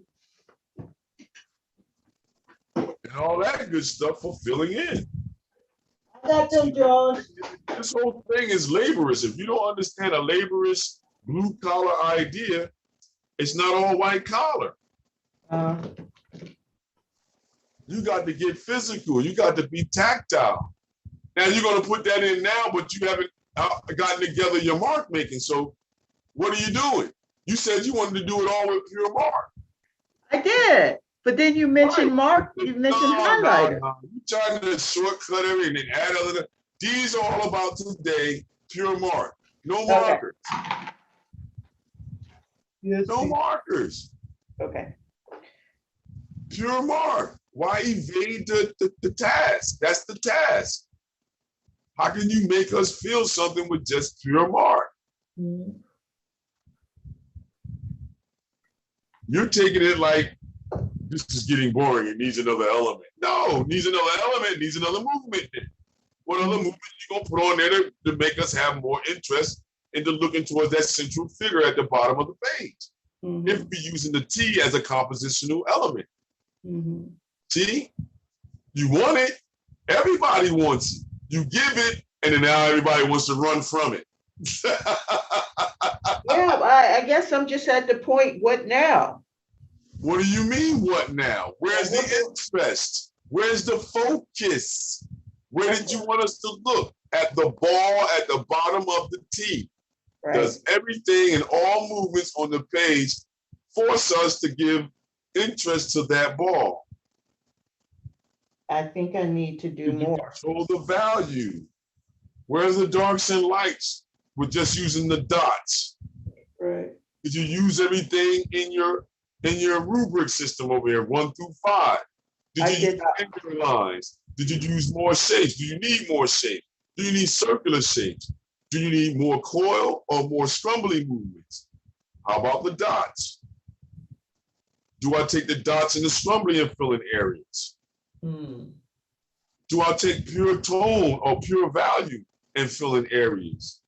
And all that good stuff for filling in. I got them drawings. This whole thing is laborious. If you don't understand a laborious blue collar idea, it's not all white collar. You got to get physical. You got to be tactile. Now you're going to put that in now, but you haven't gotten together your mark making. So what are you doing? You said you wanted to do it all with pure mark. I did. But then you mentioned mark, you mentioned highlighter. No. You're trying to shortcut everything, add other. These are all about today, pure mark. No markers. No markers. Okay. Pure mark. Why evade the task? That's the task. How can you make us feel something with just pure mark? You're taking it like, this is getting boring. It needs another element. No, it needs another element. It needs another movement. What other movement you gonna put on there to make us have more interest into looking towards that central figure at the bottom of the page? If we're using the T as a compositional element. See, you want it. Everybody wants it. You give it, and then now everybody wants to run from it. Yeah, I guess I'm just at the point. What now? What do you mean, what now? Where's the interest? Where's the focus? Where did you want us to look? At the ball at the bottom of the T. Right. Does everything and all movements on the page force us to give interest to that ball? I think I need to do Did you more. control the value? Where's the darks and lights? We're just using the dots. Right. Did you use everything in your rubric system over here, 1 through 5? I Did you did use not. anchor lines? Did you use more shapes? Do you need more shapes? Do you need circular shapes? Do you need more coil or more scrumbly movements? How about the dots? Do I take the dots and the scrumbly and fill in areas? Do I take pure tone or pure value and fill in areas?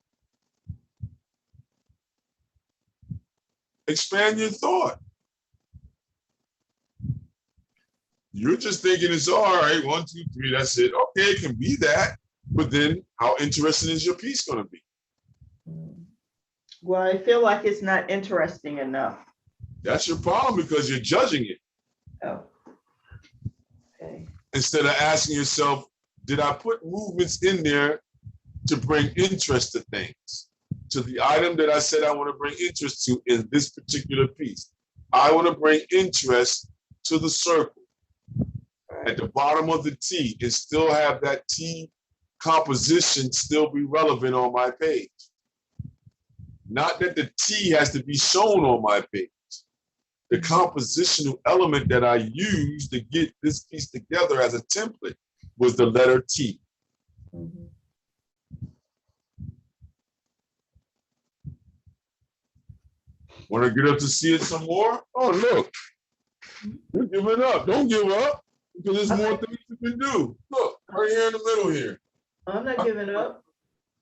Expand your thought. You're just thinking it's all right, 1, 2, 3, that's it. Okay, it can be that, but then how interesting is your piece going to be? Well, I feel like it's not interesting enough. That's your problem because you're judging it. Oh. Okay. Instead of asking yourself, did I put movements in there to bring interest to things? To the item that I said I want to bring interest to in this particular piece. I want to bring interest to the circle. At the bottom of the T and still have that T composition still be relevant on my page. Not that the T has to be shown on my page. The compositional element that I used to get this piece together as a template was the letter T. Want to get up to see it some more? Oh, look, you're giving up. Don't give up. Because there's more things you can do. Look, right here in the middle here. I'm not giving up.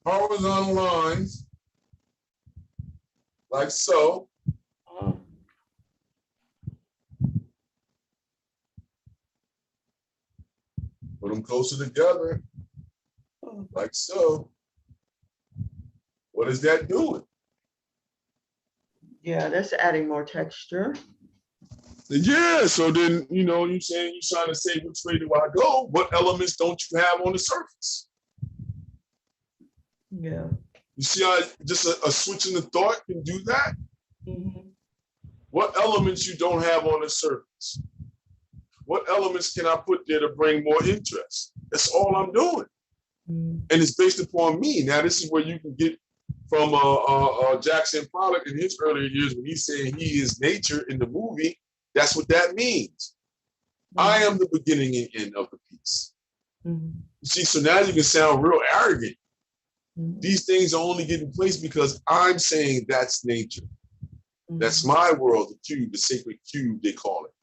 Horizontal lines, like so. Put them closer together, like so. What is that doing? Yeah, that's adding more texture. Yeah, so then, you know, you're saying you're trying to say, which way do I go? What elements don't you have on the surface? Yeah. You see how just a switch in the thought can do that? What elements you don't have on the surface? What elements can I put there to bring more interest? That's all I'm doing. And it's based upon me. Now, this is where you can get from Jackson Pollock in his earlier years when he said he is nature in the movie. That's what that means. I am the beginning and end of the piece. You see, so now you can sound real arrogant. These things are only getting placed because I'm saying that's nature. That's my world, the cube, the sacred cube, they call it.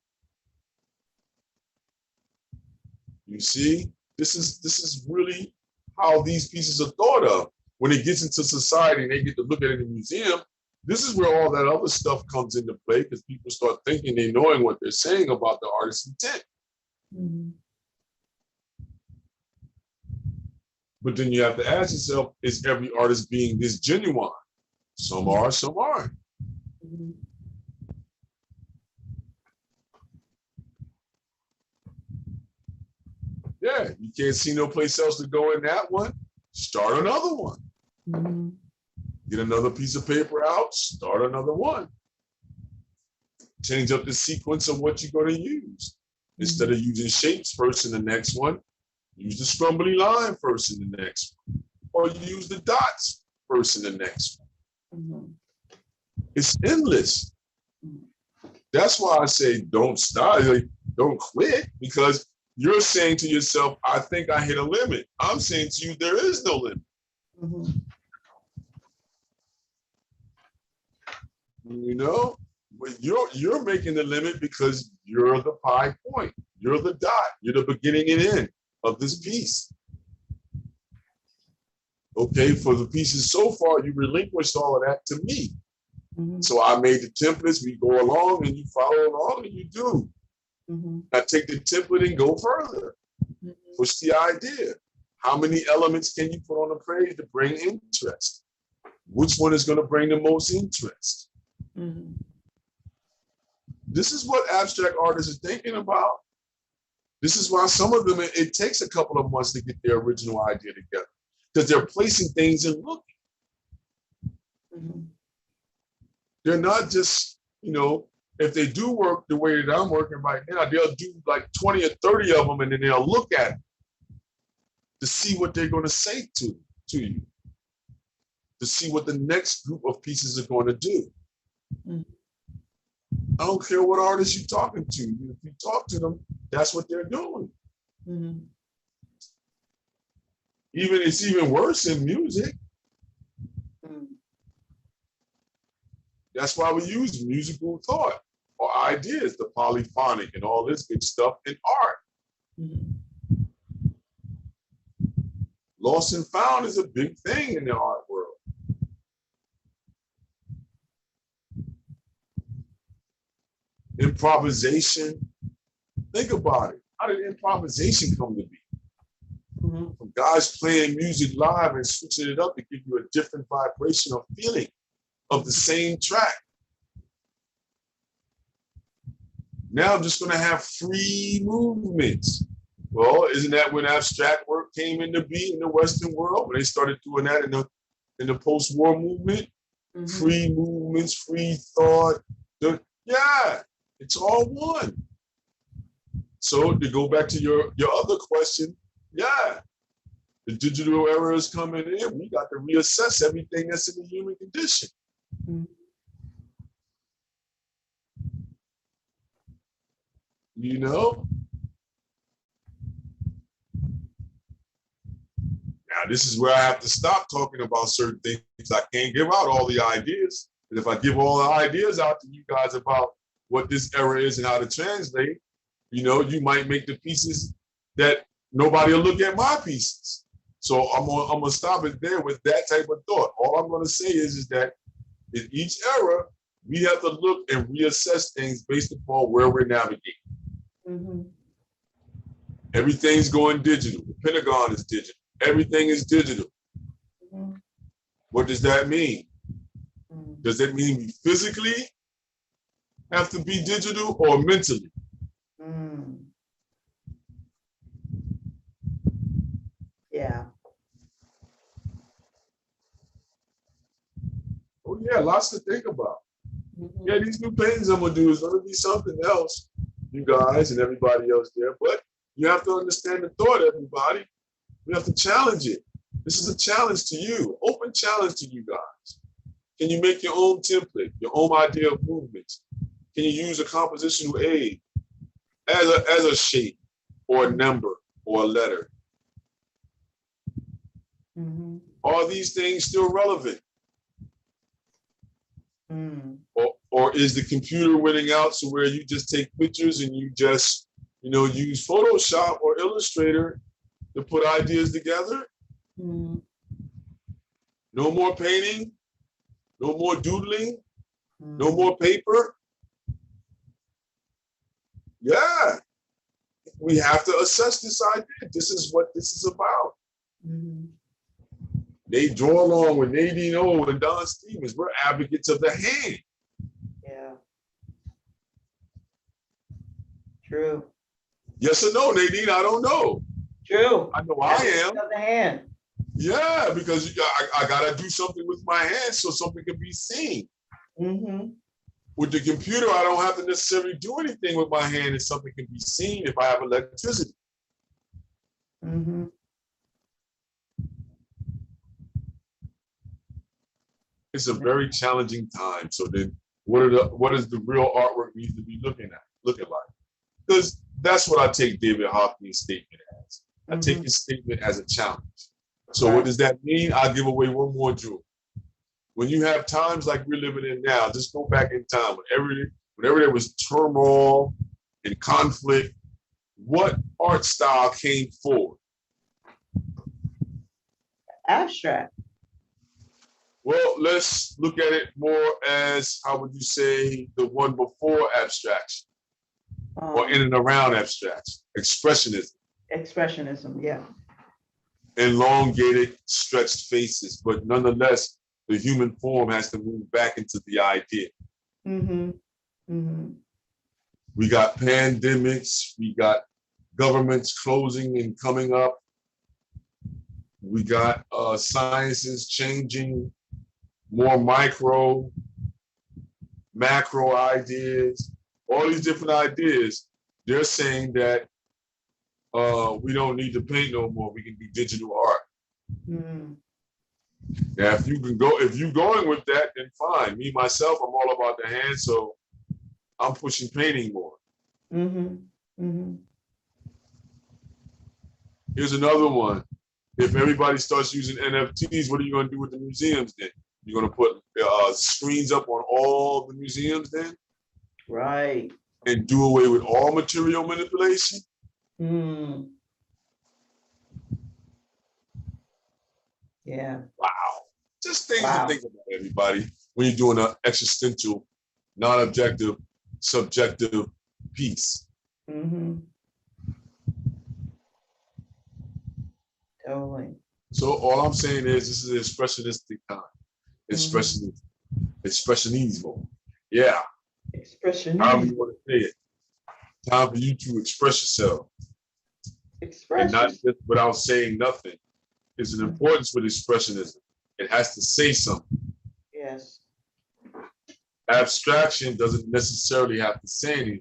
You see, this is really how these pieces are thought of. When it gets into society and they get to look at it in the museum, this is where all that other stuff comes into play because people start thinking they knowing what they're saying about the artist's intent. But then you have to ask yourself, is every artist being this genuine? Some are, some aren't. Yeah, you can't see no place else to go in that one. Start another one. Get another piece of paper out, start another one. Change up the sequence of what you're going to use. Instead of using shapes first in the next one, use the scrumbly line first in the next one. Or use the dots first in the next one. It's endless. That's why I say don't stop, don't quit, because you're saying to yourself, I think I hit a limit. I'm saying to you, there is no limit. You know, but you're making the limit because you're the pi point. You're the dot. You're the beginning and end of this piece. Okay, for the pieces so far, you relinquished all of that to me. So I made the templates, we go along and you follow along and you do. I take the template and go further. What's the idea? How many elements can you put on the page to bring interest? Which one is going to bring the most interest? This is what abstract artists are thinking about. This is why some of them, it takes a couple of months to get their original idea together because they're placing things and looking. They're not just, you know, if they do work the way that I'm working right now, they'll do like 20 or 30 of them, and then they'll look at it to see what they're going to say to you, to see what the next group of pieces are going to do. Mm. I don't care what artist you're talking to. If you talk to them, that's what they're doing. Mm-hmm. It's even worse in music. Mm. That's why we use musical thought or ideas, the polyphonic and all this good stuff in art. Mm-hmm. Lost and found is a big thing in the art world. Improvisation. Think about it. How did improvisation come to be? Mm-hmm. From guys playing music live and switching it up to give you a different vibration or feeling of the same track. Now I'm just going to have free movements. Well, isn't that when abstract work came into being in the Western world? When they started doing that in the post-war movement? Mm-hmm. Free movements, free thought. Yeah, it's all one. So to go back to your other question, yeah, the digital era is coming in. We got to reassess everything that's in the human condition. Mm-hmm. You know? Now, this is where I have to stop talking about certain things. I can't give out all the ideas. And if I give all the ideas out to you guys about what this era is and how to translate, you know, you might make the pieces that nobody will look at my pieces. So I'm gonna stop it there with that type of thought. All I'm gonna say is that in each era, we have to look and reassess things based upon where we're navigating. Mm-hmm. Everything's going digital. The Pentagon is digital. Everything is digital. Mm-hmm. What does that mean? Mm-hmm. Does that mean we physically have to be digital or mentally? Mm. Yeah. Oh yeah, lots to think about. Mm-hmm. Yeah, these new paintings I'm gonna do is gonna be something else, you guys and everybody else there. But you have to understand the thought, everybody. We have to challenge it. This is a challenge to you, open challenge to you guys. Can you make your own template, your own idea of movements? Can you use a compositional aid as a shape or a number or a letter? Mm-hmm. Are these things still relevant? Mm. Or is the computer winning out so where you just take pictures and you just, you know, use Photoshop or Illustrator to put ideas together? Mm. No more painting, no more doodling, no more paper. Yeah, we have to assess this idea. This is what this is about. Mm-hmm. They draw along with Nadine and DonStephens. We're advocates of the hand. Yeah. True. Yes or no, Nadine? I don't know. True. I know I am. Of the hand. Yeah, because I gotta do something with my hands so something can be seen. Mm-hmm. With the computer, I don't have to necessarily do anything with my hand if something can be seen if I have electricity. Mm-hmm. It's a very challenging time. So then what is the real artwork need to be looking like? Because that's what I take David Hockney's statement as. I take his statement as a challenge. So what does that mean? I'll give away one more jewel. When you have times like we're living in now, just go back in time. Whenever there was turmoil and conflict, what art style came forward? Abstract. Well, let's look at it more as, how would you say, the one before abstraction? Or in and around abstraction? Expressionism. Expressionism, yeah. Elongated, stretched faces, but nonetheless, the human form has to move back into the idea. Mm-hmm. Mm-hmm. We got pandemics, we got governments closing and coming up. We got sciences changing, more micro. macro ideas, all these different ideas, they're saying that we don't need to paint no more. We can do digital art. Mm. Now, if you're going with that, then fine. Me, myself, I'm all about the hand, so I'm pushing painting more. Mm-hmm. Mm-hmm. Here's another one. If everybody starts using NFTs, what are you going to do with the museums then? You're going to put screens up on all the museums then? Right. And do away with all material manipulation? Mm. Yeah. Wow. Just things to Wow. think about, everybody, when you're doing an existential, non-objective, subjective piece. Mm-hmm. Totally. So all I'm saying is this is an expressionistic time. Expressionismo. Yeah. However you Expressionism. want to say it. Time for you to express yourself. And not Expression. just without saying nothing. There's an importance with expressionism. It has to say something. Yes. Abstraction doesn't necessarily have to say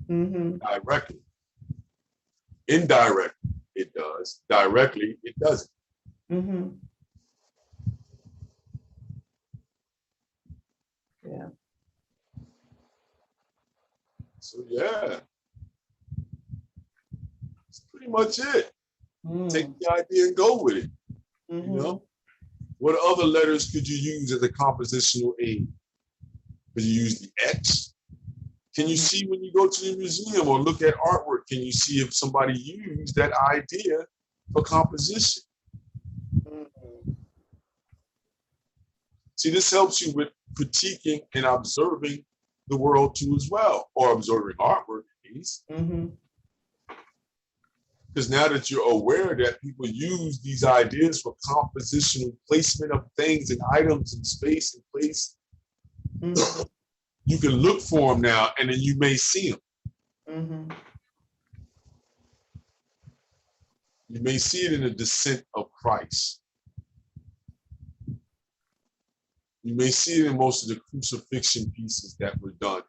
anything directly. Indirectly, it does. Directly, it doesn't. Mm-hmm. Yeah. So yeah, that's pretty much it. Take the idea and go with it. You know, what other letters could you use as a compositional aid? Could you use the X? Can you see when you go to the museum or look at artwork? Can you see if somebody used that idea for composition? See, this helps you with critiquing and observing the world too as well, or observing artwork at least. Because now that you're aware that people use these ideas for compositional placement of things and items in space and place, you can look for them now, and then you may see them. You may see it in the descent of Christ. You may see it in most of the crucifixion pieces that were done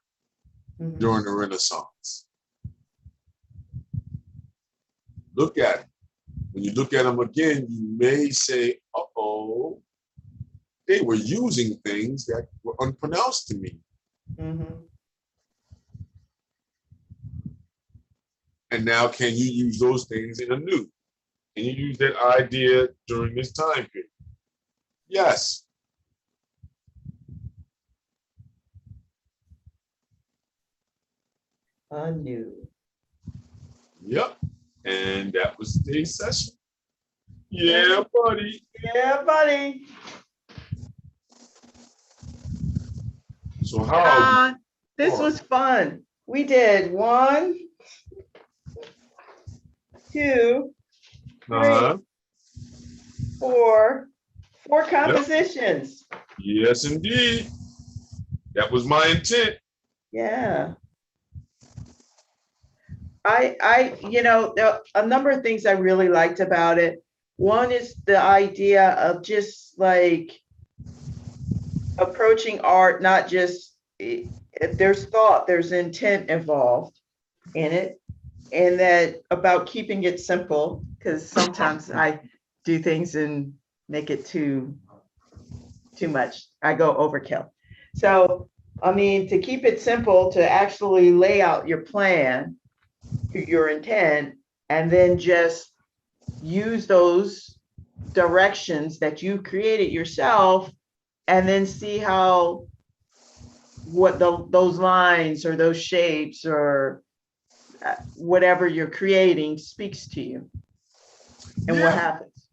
during the Renaissance. Look at them. When you look at them again, you may say, uh-oh, they were using things that were unpronounced to me. And now can you use those things in a new? Can you use that idea during this time period? Yes. Anew. Yep. And that was today's session. Yeah, buddy. Yeah, buddy. So how? This was fun. We did 1, 2, 3, 4 compositions. Yep. Yes, indeed. That was my intent. Yeah. You know, there are a number of things I really liked about it. One is the idea of just like approaching art, not just if there's thought, there's intent involved in it, and that about keeping it simple, because sometimes I do things and make it too much. I go overkill. So, I mean, to keep it simple, to actually lay out your plan, your intent, and then just use those directions that you created yourself, and then see how what those lines or those shapes or whatever you're creating speaks to you and what happens.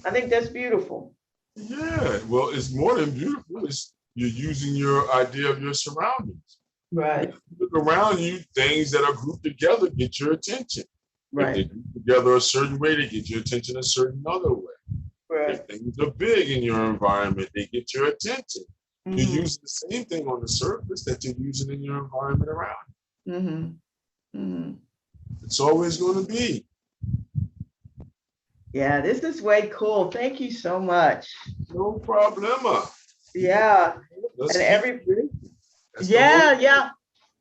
I think that's beautiful. Yeah, well, it's more than beautiful. It's you're using your idea of your surroundings. Right. Look around you, things that are grouped together get your attention. Right. If they group together a certain way, they get your attention a certain other way. Right. If things are big in your environment, they get your attention. You use the same thing on the surface that you're using in your environment around. It's always going to be. Yeah, this is way cool. Thank you so much. No problema. Yeah. Let's And That's the whole Yeah, yeah.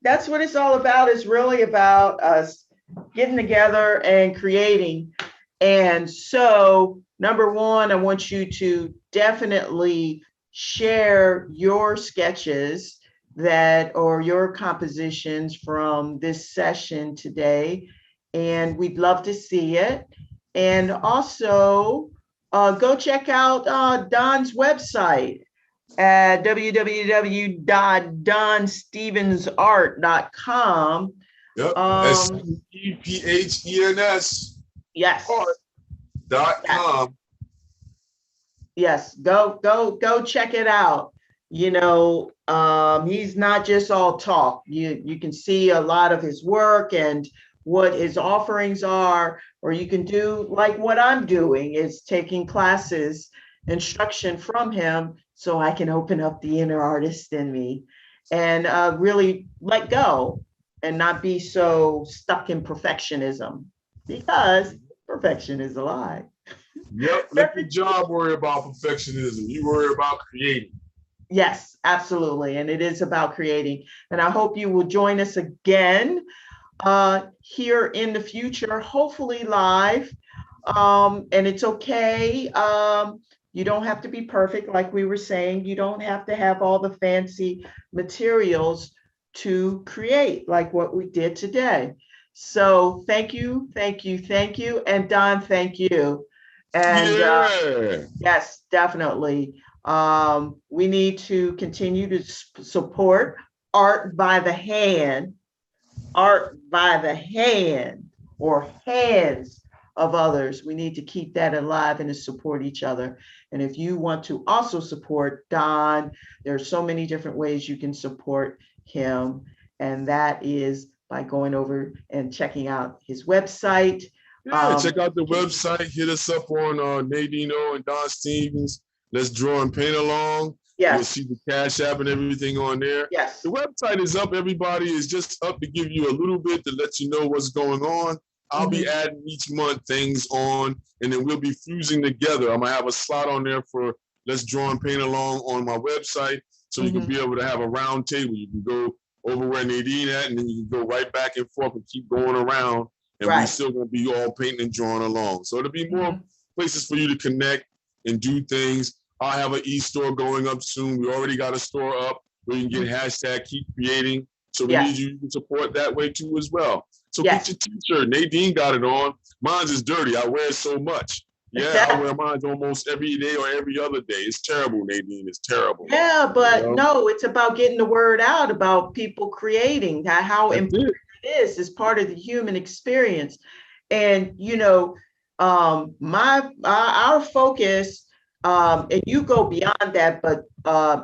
That's what it's all about. It's really about us getting together and creating. And so, number one, I want you to definitely share your sketches that or your compositions from this session today. And we'd love to see it. And also, go check out Don's website at www.donstephensart.com. Yep. STEPHENS Yes, yes, art.com. yes. Go check it out. He's not just all talk. You can see a lot of his work and what his offerings are, or you can do like what I'm doing is taking classes, instruction from him so I can open up the inner artist in me and really let go and not be so stuck in perfectionism because perfection is a lie. Yep. Let your job worry about perfectionism. You worry about creating. Yes, absolutely. And it is about creating. And I hope you will join us again here in the future, hopefully live. And it's okay. You don't have to be perfect, like we were saying. You don't have to have all the fancy materials to create like what we did today. So thank you, thank you, thank you. And Don, thank you. And Yeah. yes, definitely. We need to continue to support art by the hand, or hands of others. We need to keep that alive and to support each other. And if you want to also support Don, there are so many different ways you can support him. And that is by going over and checking out his website. Yeah, check out the website. Hit us up on Nadineo and Don Stephens. Let's draw and paint along. Yes. You'll see the Cash App and everything on there. Yes. The website is up. Everybody is just up to give you a little bit to let you know what's going on. I'll be adding each month things on, and then we'll be fusing together. I'm going to have a slot on there for Let's Draw and Paint Along on my website, so you can be able to have a round table. You can go over where Nadine at, and then you can go right back and forth and keep going around. And we're still going to be all painting and drawing along. So it'll be more places for you to connect and do things. I'll have an e-store going up soon. We already got a store up where you can get hashtag keep creating. So we need you to support that way too as well. So get your t-shirt. Nadine got it on. Mine's is dirty. I wear it so much. Yeah, I wear mine almost every day or every other day. It's terrible, Nadine. It's terrible. Yeah, but no, it's about getting the word out about people creating, how important it is part of the human experience. And our focus, and you go beyond that, but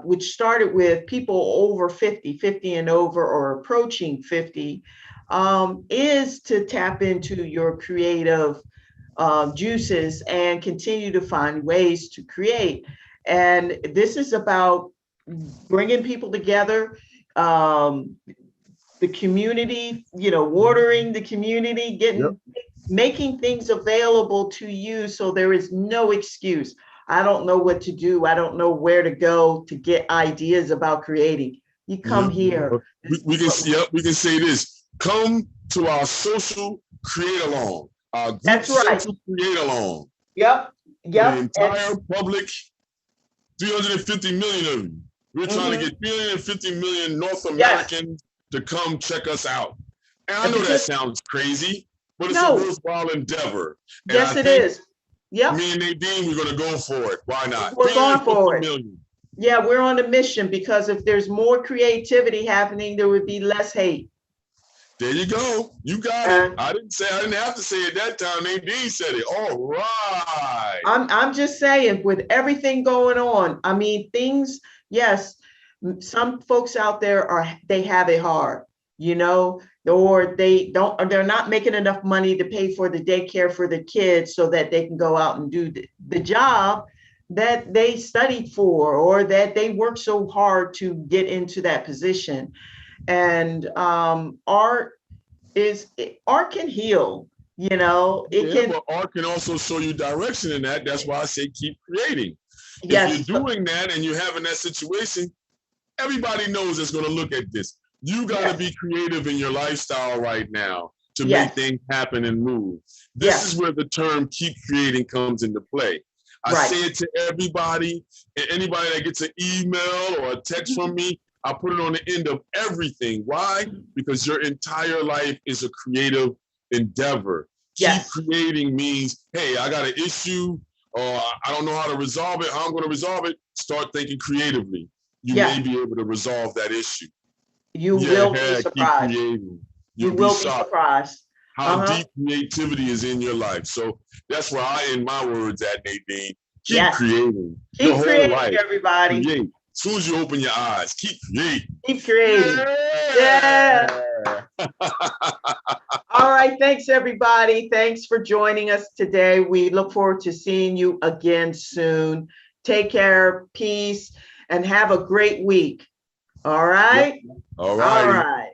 which started with people over 50 and over or approaching 50, is to tap into your creative juices and continue to find ways to create. And this is about bringing people together, the community, watering the community, making things available to you so there is no excuse. I don't know what to do. I don't know where to go to get ideas about creating. You come here. We can say this. Come to our social create along. Our group social create along. Yep. The entire public, 350 million of you. We're trying to get 350 million North Americans to come check us out. And I know that sounds crazy, but it's a worthwhile endeavor. And yes, it is. Yep. Me and Nadine, we're going to go for it. Why not? We're going for it. Million. Yeah, we're on a mission because if there's more creativity happening, there would be less hate. There you go. You got it. I didn't have to say it that time. Nadine said it. All right. I'm just saying, with everything going on, I mean, things, yes, some folks out there they have it hard, or they're not making enough money to pay for the daycare for the kids so that they can go out and do the job that they studied for, or that they worked so hard to get into that position. And art can heal, but art can also show you direction in that. That's why I say keep creating. If you're doing that and you're having that situation, Everybody knows that's going to look at this. You got to be creative in your lifestyle right now to make things happen and move. This is where the term keep creating comes into play. I say it to everybody, and anybody that gets an email or a text from me, I put it on the end of everything. Why? Because your entire life is a creative endeavor. Keep creating means, hey, I got an issue, or I don't know how to resolve it, how I'm going to resolve it. Start thinking creatively. You may be able to resolve that issue. You will be surprised. Keep creating. You will be surprised. How deep creativity is in your life. So that's where I end my words at, Nadine. Keep creating. Keep creating, everybody. Create. As soon as you open your eyes, keep creating. Keep creating. Yeah. All right. Thanks, everybody. Thanks for joining us today. We look forward to seeing you again soon. Take care, peace, and have a great week. All right? All right. All right.